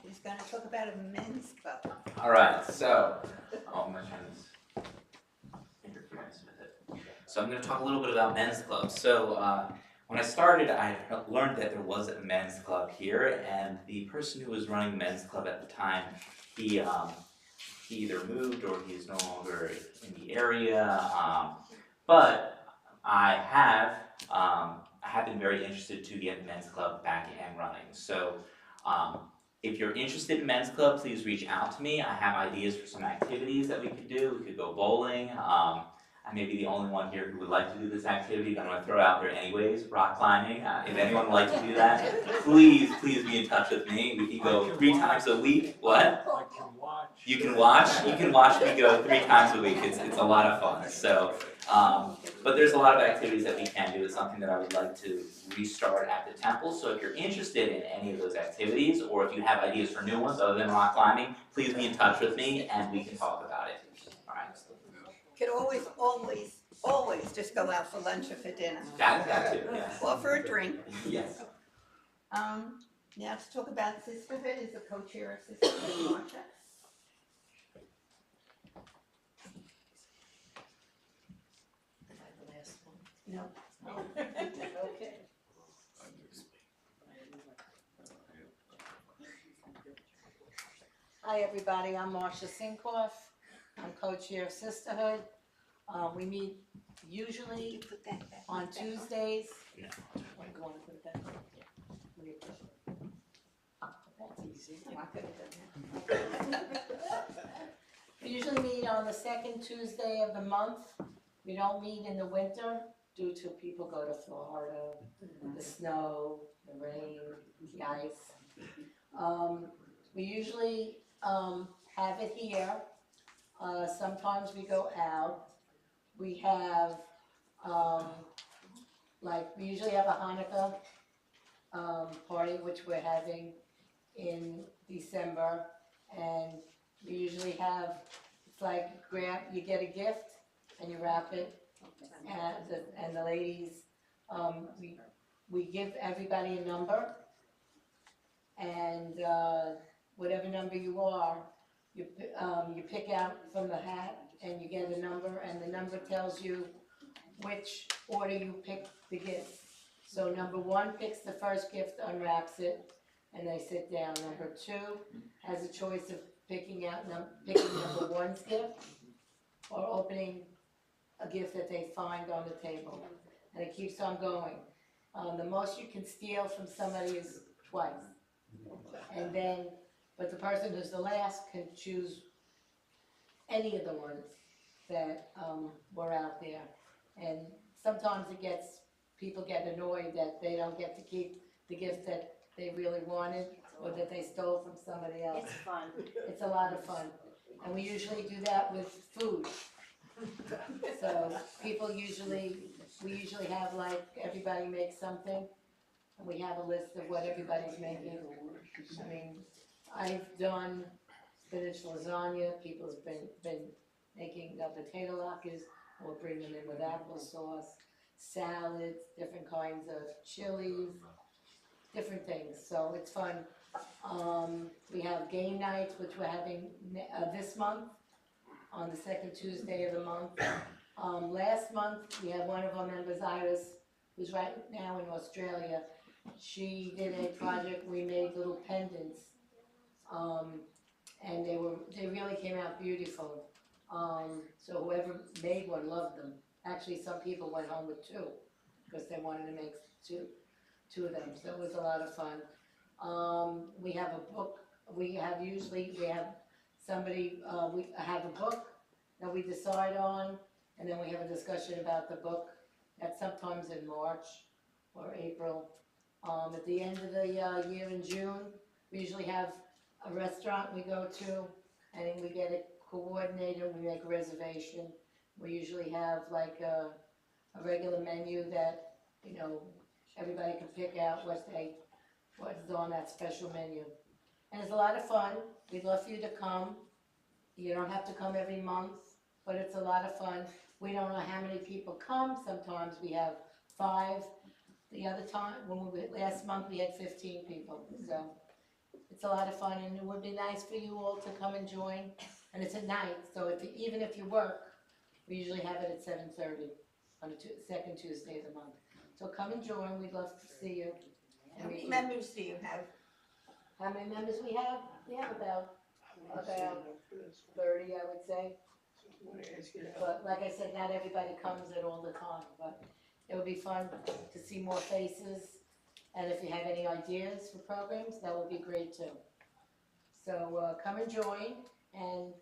is going to talk about a men's club. All right, so, I'm gonna turn this interference with it. So I'm gonna talk a little bit about men's clubs. So when I started, I learned that there was a men's club here, and the person who was running the men's club at the time, he either moved or he is no longer in the area. But I have been very interested to get the men's club back and running. So if you're interested in men's club, please reach out to me. I have ideas for some activities that we could do. We could go bowling. I may be the only one here who would like to do this activity, but I'm going to throw it out there anyways, rock climbing. If anyone would like to do that, please be in touch with me. We can go 3 times a week. What? I can watch. You can watch me go 3 times a week. It's a lot of fun. So But there's a lot of activities that we can do. It's something that I would like to restart at the temple. So if you're interested in any of those activities, or if you have ideas for new ones other than rock climbing, please be in touch with me and we can talk about it. All right. Could always just go out for lunch or for dinner. That too, yes. Or for a drink. Yes. Now to talk about sisterhood is the co-chair of sisterhood, Marcia. No. Okay. Hi, everybody, I'm Marcia Sinkoff. I'm co-chair of Sisterhood. We meet usually on Tuesdays. No. Go on, put it back. Where you put it? That's easy. I could have done that. We usually meet on the second Tuesday of the month. We don't meet in the winter due to people go to Florida, the snow, the rain, the ice. We usually have it here. Sometimes we go out. We have, we usually have a Hanukkah party, which we're having in December. And we usually have, it's like you get a gift and you wrap it. And the ladies, we give everybody a number. And whatever number you are, you pick out from the hat and you get a number, and the number tells you which order you pick the gift. So number 1 picks the first gift, unwraps it, and they sit down. Number 2 has a choice of picking number 1's gift or opening a gift that they find on the table. And it keeps on going. The most you can steal from somebody is twice. And then, but the person who's the last can choose any of the ones that were out there. And sometimes people get annoyed that they don't get to keep the gift that they really wanted or that they stole from somebody else. It's fun. It's a lot of fun. And we usually do that with food. So we usually have everybody make something, and we have a list of what everybody's making. I mean, I've done spinach lasagna, people's been making potato latkes, we'll bring them in with applesauce, salads, different kinds of chilies, different things, so it's fun. We have game nights, which we're having this month, on the second Tuesday of the month. Last month, we had one of our members, Iris, who's right now in Australia. She did a project, we made little pendants, and they really came out beautiful. So whoever made one loved them. Actually, some people went home with 2, because they wanted to make two of them, so it was a lot of fun. We have a book, we have somebody, we have a book that we decide on, and then we have a discussion about the book. That's sometimes in March or April. At the end of the year in June, we usually have a restaurant we go to, and then we get a coordinator, we make a reservation. We usually have a regular menu that, everybody can pick out what's on that special menu. And it's a lot of fun. We'd love for you to come. You don't have to come every month, but it's a lot of fun. We don't know how many people come. Sometimes we have 5. The other time, last month, we had 15 people. So it's a lot of fun, and it would be nice for you all to come and join. And it's at night, so even if you work, we usually have it at 7:30 on the second Tuesday of the month. So come and join. We'd love to see you. How many members do you have? How many members we have? We have about 30, I would say. But like I said, not everybody comes at all the time, but it would be fun to see more faces. And if you have any ideas for programs, that would be great too. So come and join, and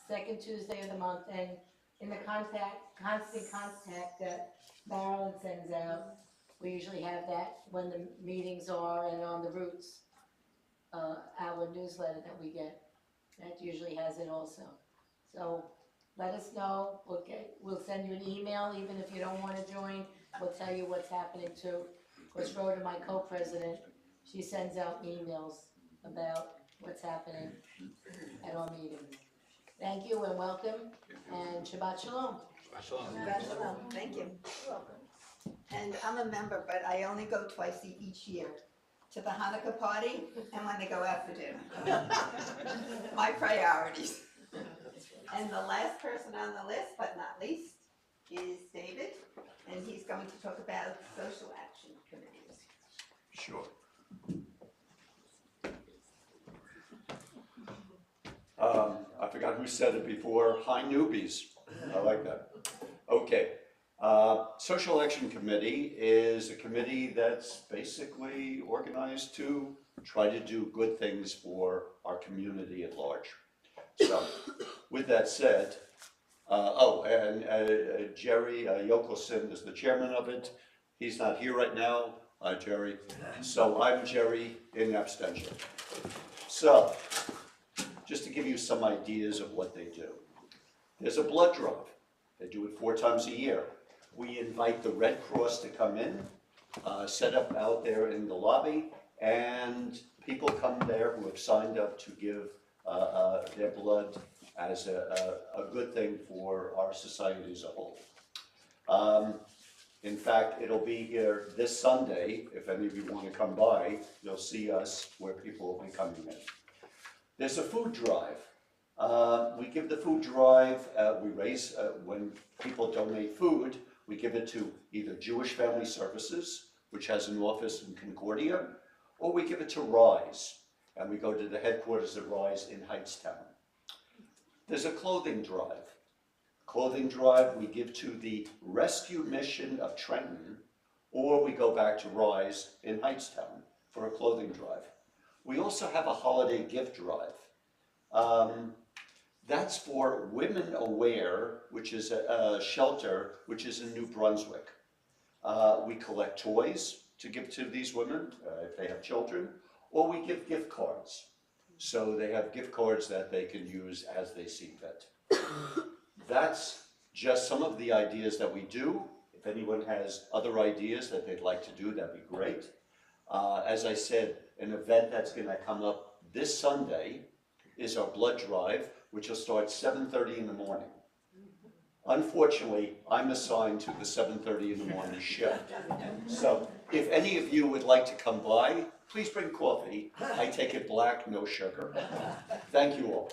second Tuesday of the month, and in the constant contact that Marilyn sends out, we usually have that when the meetings are, and on the Roots, our newsletter that we get, that usually has it also. So let us know, we'll send you an email, even if you don't wanna join, we'll tell you what's happening too. Of course, Rhoda, my co-president, she sends out emails about what's happening at our meetings. Thank you and welcome, and Shabbat Shalom. Shabbat shalom. Thank you. And I'm a member, but I only go twice each year, to the Hanukkah party and when they go out for dinner. My priorities. And the last person on the list, but not least, is David, and he's going to talk about social action committees. Sure. I forgot who said it before. Hi, newbies. I like that. Okay. Social Action Committee is a committee that's basically organized to try to do good things for our community at large. So, with that said, Jerry Yokelson is the chairman of it. He's not here right now. Hi, Jerry. So I'm Jerry in abstention. So, just to give you some ideas of what they do. There's a blood drive. They do it 4 times a year. We invite the Red Cross to come in, set up out there in the lobby, and people come there who have signed up to give their blood as a good thing for our society as a whole. In fact, it'll be here this Sunday. If any of you want to come by, you'll see us where people will be coming in. There's a food drive. We give the food drive, we raise, when people donate food, we give it to either Jewish Family Services, which has an office in Concordia, or we give it to RISE, and we go to the headquarters of RISE in Hightstown. There's a clothing drive. Clothing drive we give to the Rescue Mission of Trenton, or we go back to RISE in Hightstown for a clothing drive. We also have a holiday gift drive. That's for Women Aware, which is a shelter which is in New Brunswick. We collect toys to give to these women if they have children, or we give gift cards. So they have gift cards that they can use as they see fit. That's just some of the ideas that we do. If anyone has other ideas that they'd like to do, that'd be great. As I said, an event that's going to come up this Sunday is our blood drive, which will start 7:30 in the morning. Unfortunately, I'm assigned to the 7:30 in the morning shift. So if any of you would like to come by, please bring coffee. I take it black, no sugar. Thank you all.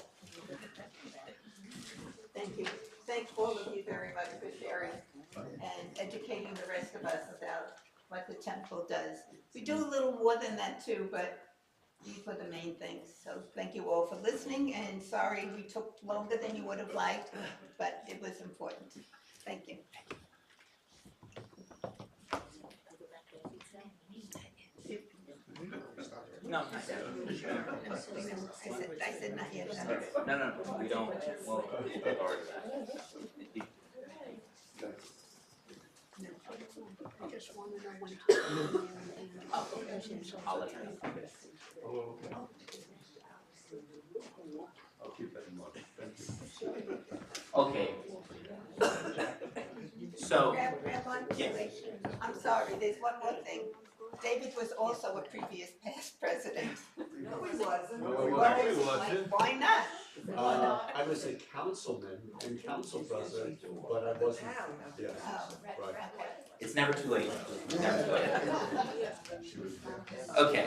Thank you. Thank all of you very much for sharing and educating the rest of us about what the temple does. We do a little more than that too, but these were the main things. So thank you all for listening, and sorry we took longer than you would have liked, but it was important. Thank you. No, I said not yet. no, we don't, well, regard that. I just wanna know when to. I'll let you know. I'll keep that in mind. Thank you. Okay. So, Grab on. yes. I'm sorry, there's one more thing. David was also a previous past president. No, he wasn't. No, he wasn't. Why not? I was a councilman and council president, but I wasn't, yeah, Oh, right. It's never too late. It's never too late. Okay,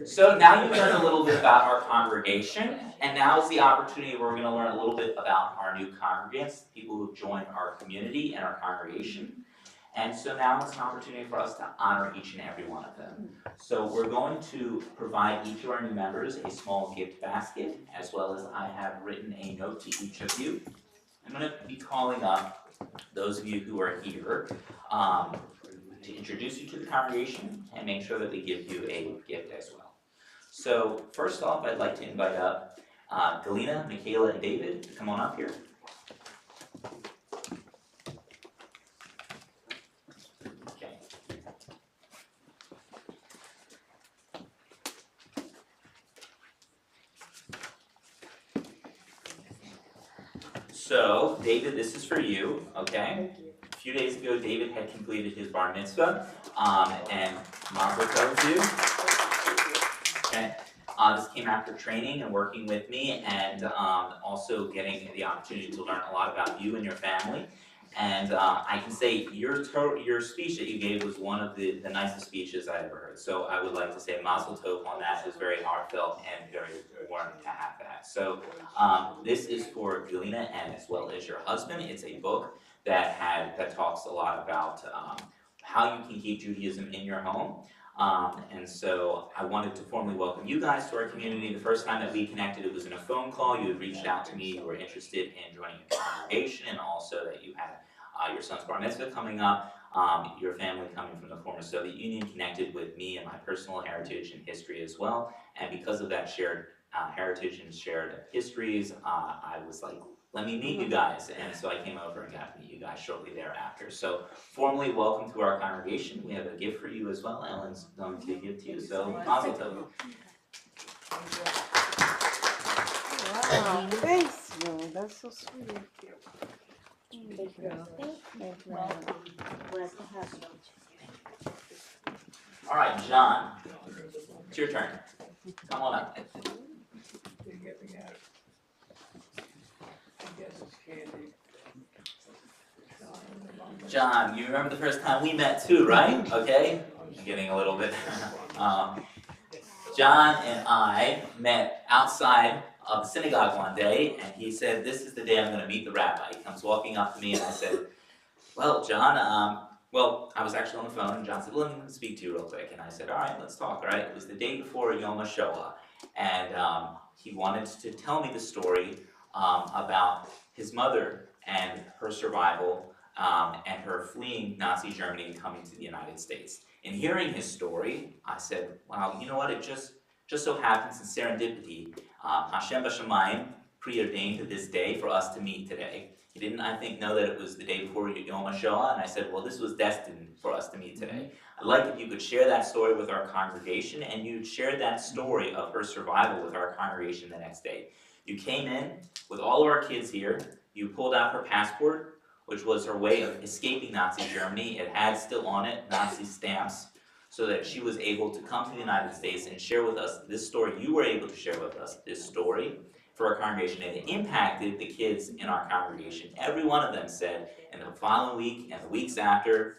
so now you've learned a little bit about our congregation, and now is the opportunity where we're gonna learn a little bit about our new congregants, people who've joined our community and our congregation. And so now it's an opportunity for us to honor each and every one of them. So we're going to provide each of our new members a small gift basket, as well as I have written a note to each of you. I'm gonna be calling up those of you who are here to introduce you to the congregation and make sure that they give you a gift as well. So first off, I'd like to invite up Galina, Michaela, and David to come on up here. Okay. So, David, this is for you, okay? A few days ago, David had completed his bar mitzvah, and mazel tov to you. Okay, this came after training and working with me, and also getting the opportunity to learn a lot about you and your family. And I can say your speech that you gave was one of the nicest speeches I ever heard. So I would like to say mazel tov on that. It was very heartfelt and very warm to have that. So this is for Galina and as well as your husband. It's a book that talks a lot about how you can keep Judaism in your home. And so I wanted to formally welcome you guys to our community. The first time that we connected, it was in a phone call. You had reached out to me, you were interested in joining a congregation, and also that you had your son's bar mitzvah coming up, your family coming from the former Soviet Union connected with me and my personal heritage and history as well. And because of that shared heritage and shared histories, I was like, let me meet you guys. And so I came over and got to meet you guys shortly thereafter. So formally welcome to our congregation. We have a gift for you as well. Ellen's going to give to you. So mazel tov. Wow, thanks, Will. That's so sweet of you. Thank you. Glad to have you. All right, John, it's your turn. Come on up. John, you remember the first time we met too, right? Okay, I'm getting a little bit. John and I met outside of the synagogue one day, and he said, "This is the day I'm going to meet the rabbi." He comes walking up to me, and I said, "Well, John, well, I was actually on the phone," and John said, "Let me speak to you real quick." And I said, "All right, let's talk." All right, it was the day before Yom HaShoah, and he wanted to tell me the story about his mother and her survival. And her fleeing Nazi Germany and coming to the United States. In hearing his story, I said, wow, you know what, it just so happens in serendipity, Hashem B'Shamayim preordained this day for us to meet today. He didn't, I think, know that it was the day before Yom HaShoah, and I said, well, this was destined for us to meet today. I'd like if you could share that story with our congregation, and you shared that story of her survival with our congregation the next day. You came in with all of our kids here, you pulled out her passport, which was her way of escaping Nazi Germany. It had still on it Nazi stamps, so that she was able to come to the United States and share with us this story. You were able to share with us this story for our congregation, and it impacted the kids in our congregation. Every one of them said in the following week and the weeks after,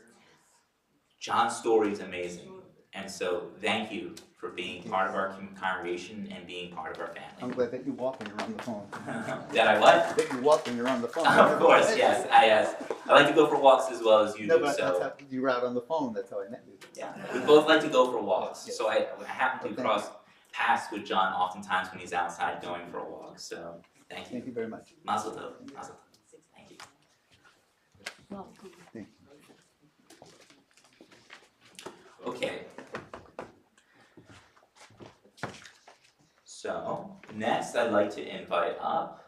John's story is amazing. And so thank you for being part of our congregation and being part of our family. I'm glad that you walk when you're on the phone. That I what? That you walk when you're on the phone. Of course, yes. I like to go for walks as well as you No, do. but So that's how you were out on the phone. That's how I met you. yeah, we both like to go for walks. Yes. So I happen to Thank cross paths with John oftentimes when he's outside going for a walk. So thank you. Thank you very much. Mazel tov. Mazel tov. Thank you. Welcome. Thank you. Okay. So next, I'd like to invite up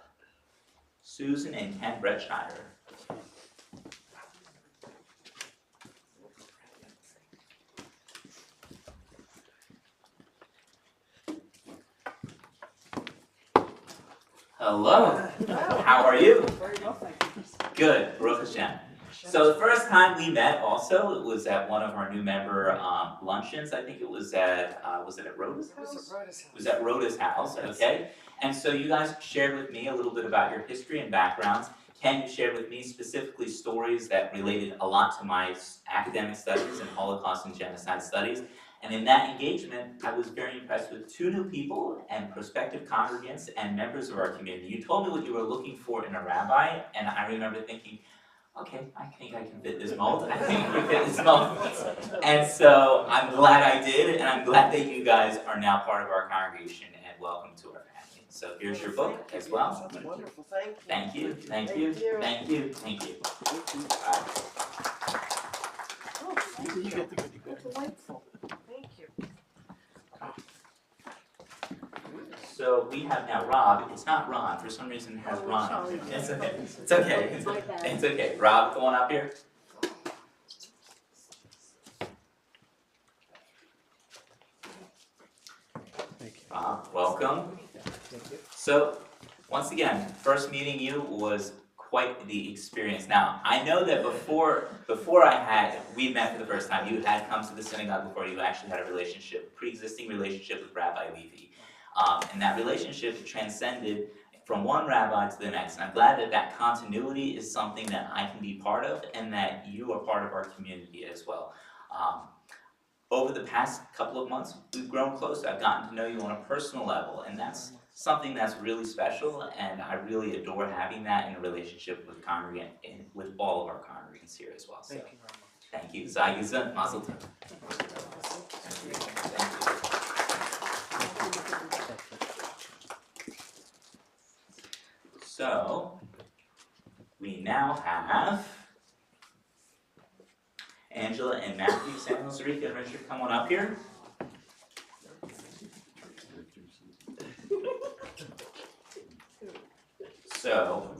Susan and Ken Bretschneider. Hello. How are you? Very well, thank you. Good. Baruch Hashem. So the first time we met also, it was at one of our new member luncheons. I think it was at Rhoda's house? It was at Rhoda's house, okay? And so you guys shared with me a little bit about your history and backgrounds. Ken, you shared with me specifically stories that related a lot to my academic studies and Holocaust and genocide studies. And in that engagement, I was very impressed with two new people and prospective congregants and members of our community. You told me what you were looking for in a rabbi, and I remember thinking, okay, I think I can fit this mold. I think I can fit this mold. And so I'm glad I did, and I'm glad that you guys are now part of our congregation, and welcome to our family. So here's your book as well. That's wonderful, thank you. Thank you, thank you, thank you, thank you. All right. Oh, thank you. That's delightful, thank you. So we have now Rob. It's not Ron. For some reason, it has Ron. It's okay. It's okay. It's okay. Rob, come on up here. Rob, welcome. So, once again, first meeting you was quite the experience. Now, I know that before we met for the first time, you had come to the synagogue before, you actually had a relationship, pre-existing relationship with Rabbi Levy. And that relationship transcended from one rabbi to the next. And I'm glad that that continuity is something that I can be part of and that you are part of our community as well. Over the past couple of months, we've grown close. I've gotten to know you on a personal level, and that's something that's really special, and I really adore having that in a relationship with congregant and with all of our congregants here as well. So, thank you. Sei gesund, Mazel tov. So, we now have Angela and Matthew Samuel Zarika and Richard, come on up here. So,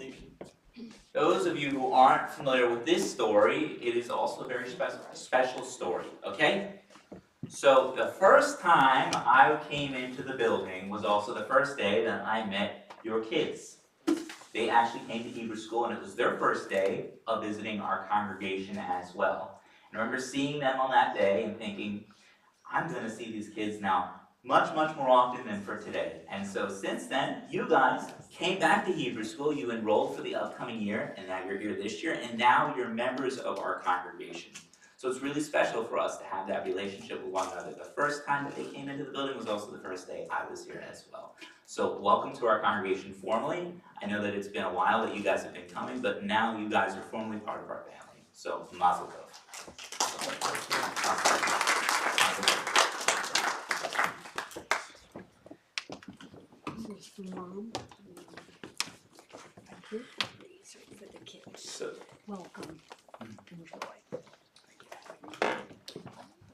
those of you who aren't familiar with this story, it is also a very special story, okay? So, the first time I came into the building was also the first day that I met your kids. They actually came to Hebrew school, and it was their first day of visiting our congregation as well. I remember seeing them on that day and thinking, I'm going to see these kids now much, much more often than for today. And so since then, you guys came back to Hebrew school, you enrolled for the upcoming year, and now you're here this year, and now you're members of our congregation. So it's really special for us to have that relationship with one another. The first time that they came into the building was also the first day I was here as well. So welcome to our congregation formally. I know that it's been a while that you guys have been coming, but now you guys are formally part of our family. So Mazel tov. This is for Mom. These are for the kids. So, welcome. Enjoy.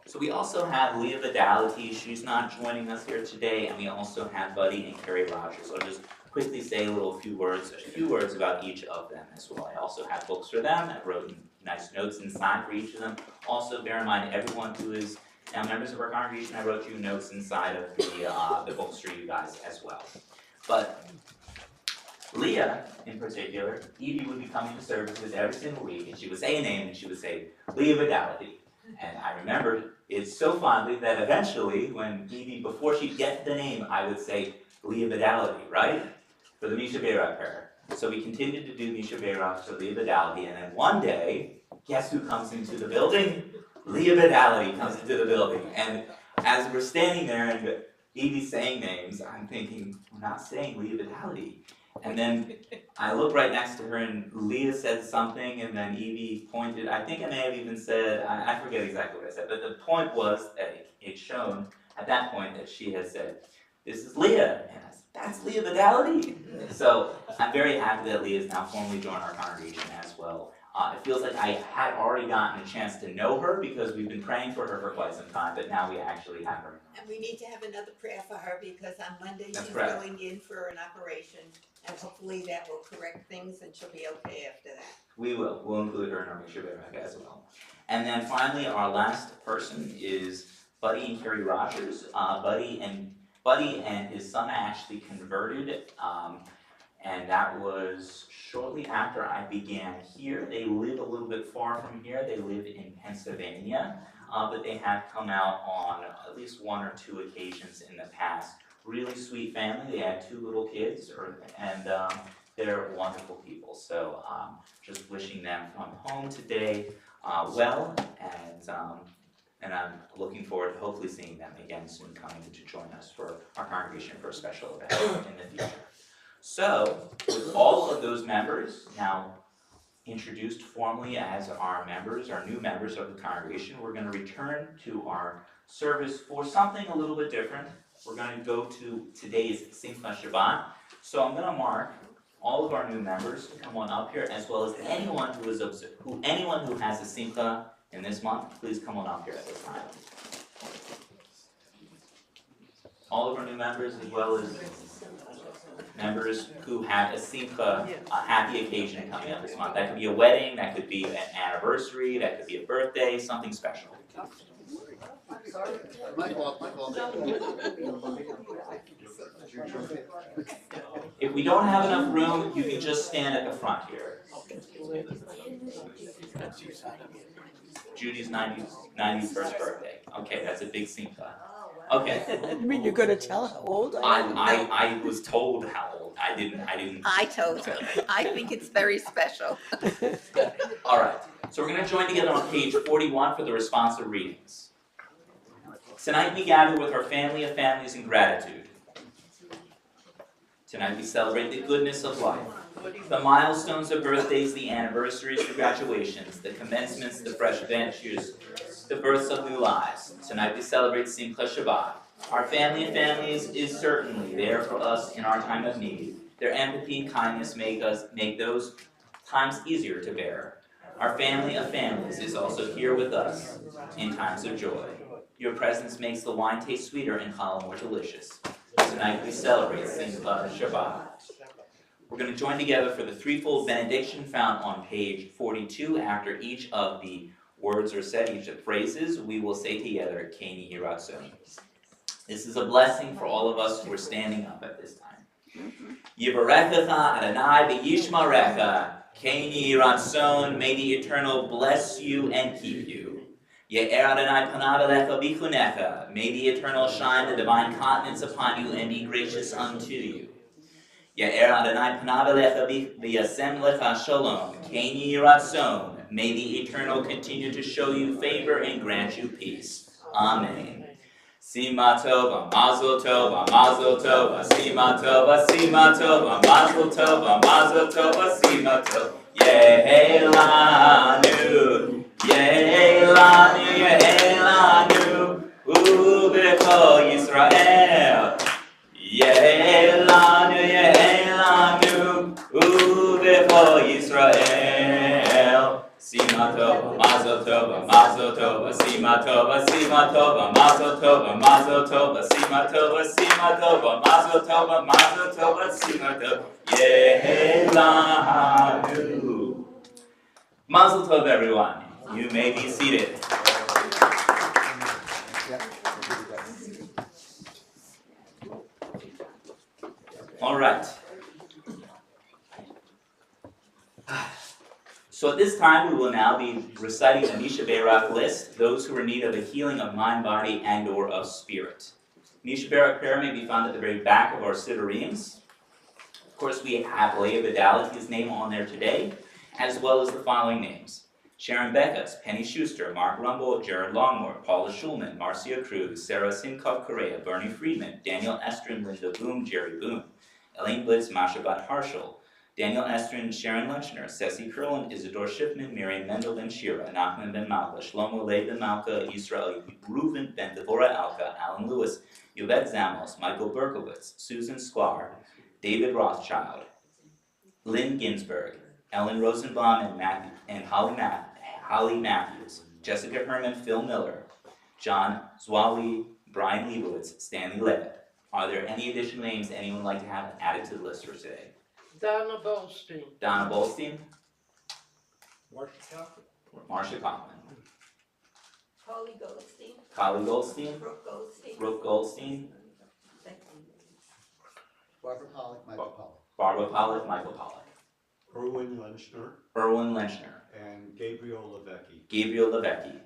So we also have Leah Vidality, she's not joining us here today, and we also have Buddy and Carrie Rogers. So I'll just quickly say a few words about each of them as well. I also have books for them. I wrote nice notes inside for each of them. Also, bear in mind, everyone who is now members of our congregation, I wrote you notes inside of the books for you guys as well. But Leah, in particular, Evie would be coming to services every single week, and she would say a name, and she would say, Leah Vidality. And I remember it so fondly that eventually, when Evie, before she'd get the name, I would say, Leah Vidality, right? For the Misha Beirach prayer. So we continued to do Misha Beirach for Leah Vidality, and then one day, guess who comes into the building? Leah Vidality comes into the building. And as we're standing there and Evie's saying names, I'm thinking, we're not saying Leah Vidality. And then I look right next to her and Leah said something, and then Evie pointed, I think I may have even said, I forget exactly what I said, but the point was that it shown at that point that she had said, this is Leah. And I said, that's Leah Vidality. So I'm very happy that Leah has now formally joined our congregation as well. It feels like I had already gotten a chance to know her because we've been praying for her for quite some time, but now we actually have her. And we need to have another prayer for her because on Monday That's she's correct. going in for an operation. And hopefully that will correct things and she'll be okay after that. We will. We'll include her in our Misha Beirach as well. And then finally, our last person is Buddy and Carrie Rogers. Buddy and his son actually converted, and that was shortly after I began here. They live a little bit far from here. They live in Pennsylvania, but they have come out on at least one or two occasions in the past. Really sweet family. They have 2 little kids, and they're wonderful people. So just wishing them from home today well, and I'm looking forward to hopefully seeing them again soon, coming to join us for our congregation for a special event in the future. So, with all of those members now introduced formally as our members, our new members of the congregation, we're going to return to our service for something a little bit different. We're going to go to today's Simcha Shabbat. So I'm going to mark all of our new members to come on up here, as well as anyone who has a Simcha in this month. Please come on up here at this time. All of our new members, as well as members who have a Simcha, a happy occasion coming up this month. That could be a wedding, that could be an anniversary, that could be a birthday, something special. My fault, my fault. If we don't have enough room, you can just stand at the front here. Judy's 91st birthday. Okay, that's a big scene for her. Okay. You mean you're gonna tell how old I am? I was told how old. I didn't. I told her. I think it's very special. All right. So we're going to join together on page 41 for the responsive readings. Tonight we gather with our family of families in gratitude. Tonight we celebrate the goodness of life, the milestones of birthdays, the anniversaries, the graduations, the commencements, the fresh ventures, the births of new lives. Tonight we celebrate Simcha Shabbat. Our family of families is certainly there for us in our time of need. Their empathy and kindness make those times easier to bear. Our family of families is also here with us in times of joy. Your presence makes the wine taste sweeter and challah more delicious. Tonight we celebrate Simcha Shabbat. We're going to join together for the threefold benediction found on page 42. After each of the words are said, each of the phrases, we will say together, Keni Yiratzon. This is a blessing for all of us who are standing up at this time. Yivarechecha Adonai v'yishmarecha, Keni Yiratzon, may the Eternal bless you and keep you. Ye'er Adonai panav elecha v'chunecha, may the Eternal shine the divine countenance upon you and be gracious unto you. Ye'er Adonai panav elecha v'yasem lecha shalom, Keni Yiratzon, may the Eternal continue to show you favor and grant you peace. Amen. Sima tova, mazel tova, mazel tova, sima tova, sima tova, mazel tova, mazel tova, sima tova. Yehelanu, yehelanu, yehelanu, u'b'chol Yisrael. Yehelanu, yehelanu, u'b'chol Yisrael. Sima tova, mazel tova, mazel tova, sima tova, sima tova, mazel tova, mazel tova, sima tova, sima tova, mazel tova, mazel tova, sima tova. Yehelanu. Mazel tov, everyone. You may be seated. All right. So at this time, we will now be reciting the Misha Berak list, those who are in need of a healing of mind, body, and or of spirit. Misha Berak prayer may be found at the very back of our Siddurems. Of course, we have Leah Vidality's name on there today, as well as the following names. Sharon Beckus, Penny Schuster, Mark Rumble, Jared Longmore, Paula Schulman, Marcia Cruz, Sarah Sinkov Correa, Bernie Friedman, Daniel Estrin, Linda Boom, Jerry Boone, Elaine Blitz, Mashabat Harshal, Daniel Estrin, Sharon Lunchner, Ceci Curlin, Isidore Schiffman, Miriam Mendel Ben Shira, Nachman Ben Malka, Shlomo Leib Ben Malka, Israel Reuven Ben Devorah Alka, Alan Lewis, Yvette Zamos, Michael Berkowitz, Susan Sklar, David Rothschild, Lynn Ginsberg, Ellen Rosenbaum and Holly Matthews, Jessica Herman, Phil Miller, John Zwali, Brian Leibowitz, Stanley Levitt. Are there any additional names anyone would like to have added to the list for today? Donna Bolstein. Donna Bolstein, Marsha Kaufman. Marsha Kaufman, Holly Goldstein, Kali Goldstein, Brooke Goldstein. Brooke Goldstein, Barbara Pollock, Michael Pollock. Barbara Pollock, Michael Pollock, Erwin Lenchner Erwin Lenchner, and Gabriel Levecki. Gabriel Levecki,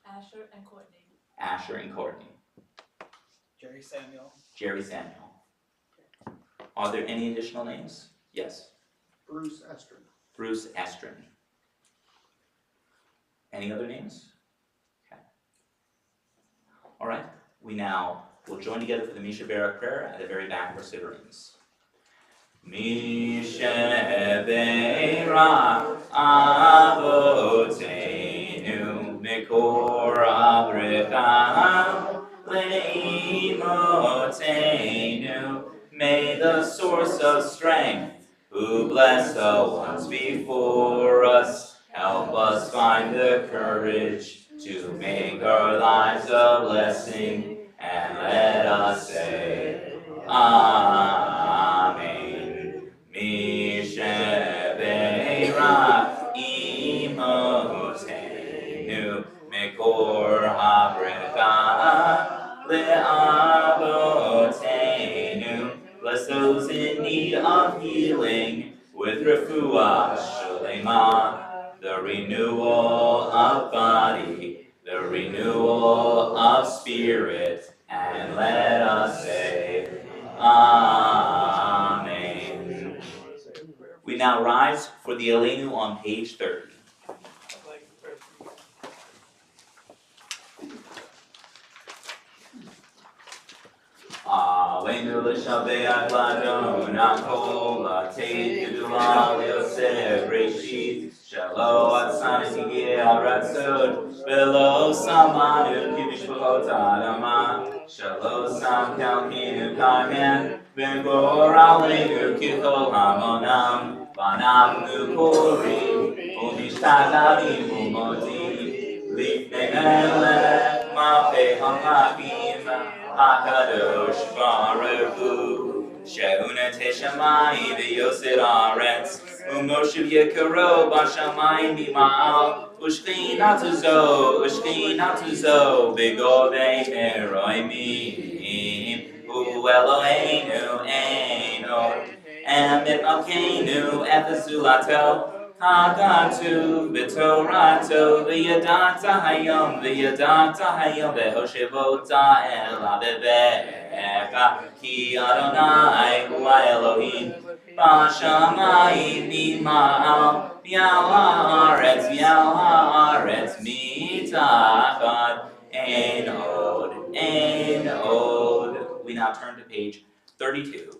Asher and Courtney. Asher and Courtney, Jerry Samuel. Jerry Samuel. Are there any additional names? Yes. Bruce Estrin. Bruce Estrin. Any other names? Okay. All right. We now will join together for the Misha Berak prayer at the very back of our Siddurems. Misha Berak Avotenu Mikor Abraham Leimotenu. May the source of strength, who blessed the ones before us, help us find the courage to make our lives a blessing, and let us say, Amen. Misha Berak Imotenu Mekor Bracha Le'avotenu. Bless those in need of healing with refuah shalema, the renewal of body, the renewal of spirit, and let us say, Amen. We now rise for the Aleinu on page 30. Aleinu l'shabeach l'Adon kol ha'tei gedula le'oseh breshit shelo atzani tigeh haratzot velo samanu kimishpachot ha'adama shelo sam kalkinu karmen v'gor aleinu kichol hamonam v'anachnu korim u'mishtadavim u'modim lifnei melech ma'peh ha'machim HaKadosh Baruch Hu She'una Teshamayim V'yosid Haaretz U'moshiv Yekaro B'Shamayim B'Ma'al U'shchinatu Zo B'Govei Meroimim U'Eloheinu Eino Emet Malkeinu Ethesulato Hagatu b'Torato v'yadata hayom v'hoshevota ela bebecha ki Adonai hu Elohim b'shamayim mima'al v'yal haaretz mitachad ein od. We now turn to page 32.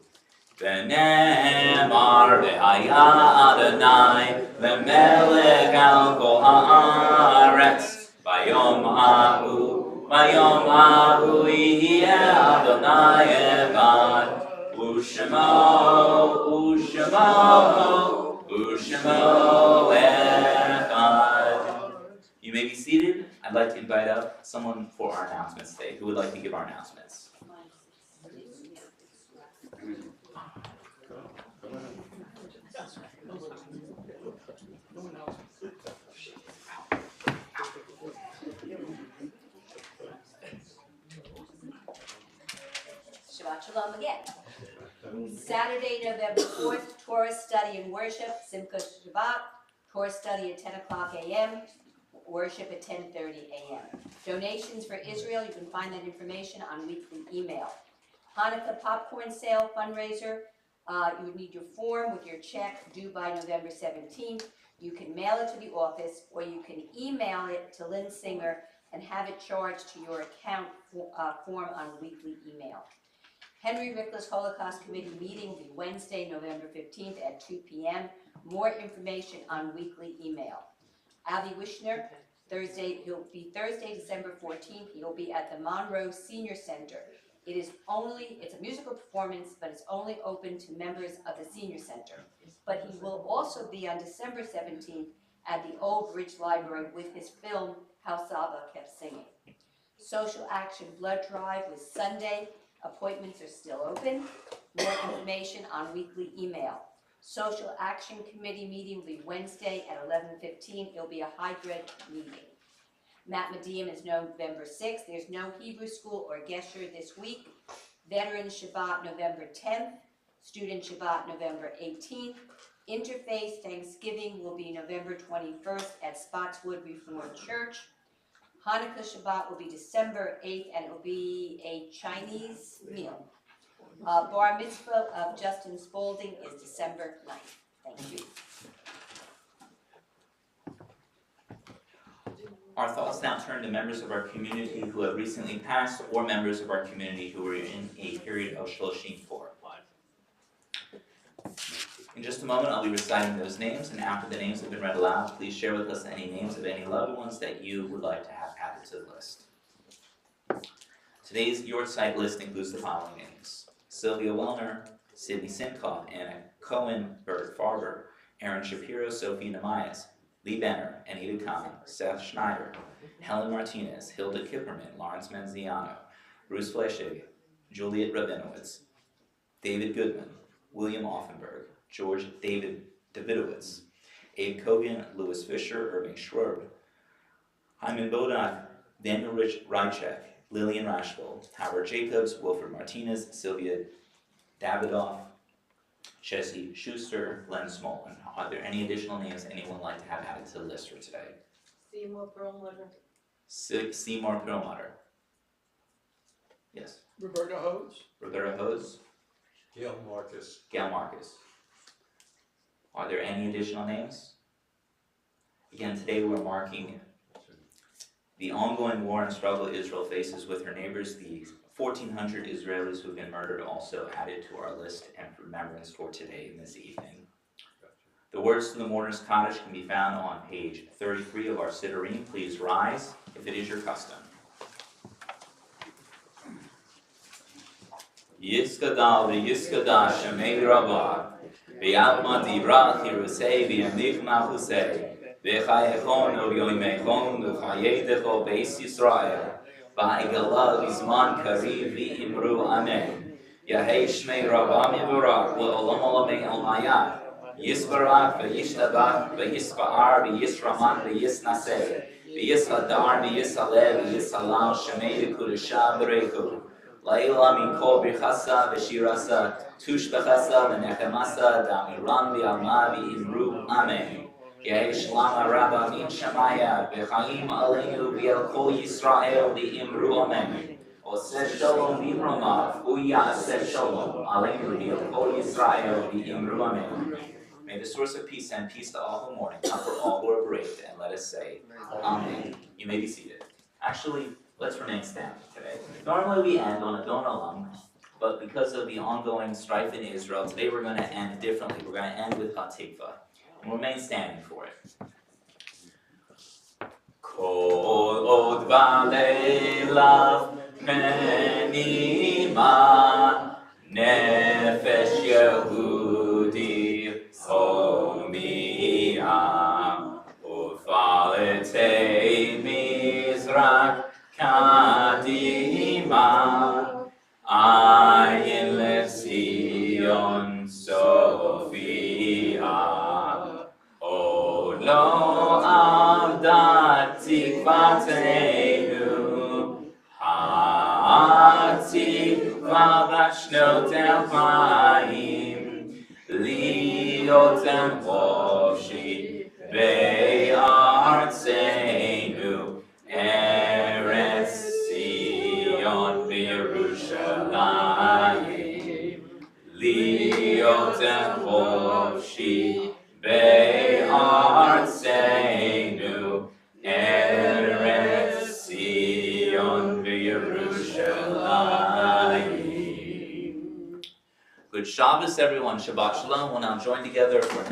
V'nemar v'haya Adonai v'melech al kol haaretz v'yom hahu yihye Adonai echad u'shemo echad. You may be seated. I'd like to invite up someone for our announcements today. Who would like to give our announcements? Shabbat Shalom again. Saturday, November 4th, Torah study and worship, Simcha Shabbat, Torah study at 10 o'clock a.m., worship at 10:30 a.m. Donations for Israel, you can find that information on weekly email. Hanukkah popcorn sale fundraiser, you would need your form with your check due by November 17th. You can mail it to the office or you can email it to Lynn Singer and have it charged to your account form on weekly email. Henry Rickless Holocaust Committee meeting will be Wednesday, November 15th at 2 p.m. More information on weekly email. Avi Wishner, he'll be Thursday, December 14th. He'll be at the Monroe Senior Center. It's a musical performance, but it's only open to members of the Senior Center. But he will also be on December 17th at the Old Bridge Library with his film, How Saba Kept Singing. Social Action Blood Drive was Sunday. Appointments are still open. More information on weekly email. Social Action Committee meeting will be Wednesday at 11:15. It'll be a hybrid meeting. Matt Medium is November 6th. There's no Hebrew school or Gesher this week. Veteran Shabbat November 10th. Student Shabbat November 18th. Interfaith Thanksgiving will be November 21st at Spotswood Reformed Church. Hanukkah Shabbat will be December 8th, and it will be a Chinese meal. Bar Mitzvah of Justin Spaulding is December 9th. Thank you. Our thoughts now turn to members of our community who have recently passed or members of our community who are in a period of Shloshim Torah. In just a moment, I'll be reciting those names, and after the names have been read aloud, please share with us any names of any loved ones that you would like to have added to the list. Today's Your Site list includes the following names: Sylvia Wellner, Sydney Simcoff, Anna Cohen, Bert Farber, Aaron Shapiro, Sophie Namias, Lee Benner, Anita Kahn, Seth Schneider, Helen Martinez, Hilda Kipperman, Lawrence Manziano, Bruce Fleischig, Juliet Rabinowitz, David Goodman, William Offenberg, George David Davidowitz, Abe Kogan, Louis Fisher, Irving Schroeder, Hyman Bodak, Daniel Rychek, Lillian Rashville, Howard Jacobs, Wilfred Martinez, Sylvia Davidoff, Jesse Schuster, Len Smolin. Are there any additional names anyone would like to have added to the list for today? Seymour Perlmutter. Seymour Perlmutter. Yes. Roberta Hose. Roberta Hose. Gail Marcus. Gail Marcus. Are there any additional names? Again, today we're marking the ongoing war and struggle Israel faces with her neighbors, the 1,400 Israelis who've been murdered also added to our list and remembrance for today and this evening. The words to the mourner's Kaddish can be found on page 33 of our Siddurim. Please rise if it is your custom. Yiskadal v'yiskadash shemei rabah v'yatma dibra chirusei v'yamlich malchusei v'chayechon v'yoimechon v'chayedecho beis Yisrael v'aigala v'zman kariv v'imru amen Yahei shmei rabah mivurak le'olam olamei el-mayah Yisbarak v'yishtabach v'yispa'ar v'yisraman v'yisnaseh v'yishadar v'yishaleh v'yishalal shemei v'kudashah v'reichu Laila Mikol Birchasa V'Shirasa Tush B'Chasa V'Nechemasa Damiran V'Alma V'Imru Amen Yehi Shlama Rabba Min Shemaya V'Chaim Aleinu V'El Kol Yisrael V'Imru Amen Oseh Shalom V'Imromav Uyaseh Shalom Aleinu V'El Kol Yisrael V'Imru Amen. May the source of peace send peace to all who mourn and comfort all who are bereaved, and let us say Amen. You may be seated. Actually, let's remain standing today. Normally we end on a Don Olam, but because of the ongoing strife in Israel, today we're going to end differently. We're going to end with Hatikva, and remain standing for it. Kol od v'leilav menima nefesh Yehudi homiya ufalete mizrach Kadima, Ayin Lesion Sophia, Olo Avdat Tikvatenu, Hatikva Vashnot Elchaim, Liotem Hoshi, Be'artzenu, Eretz Zion v'Yerushalayim Liotem Hoshi Be'artzenu Eretz Zion v'Yerushalayim. Good Shabbos everyone, Shabbat Shalom. We'll now join together for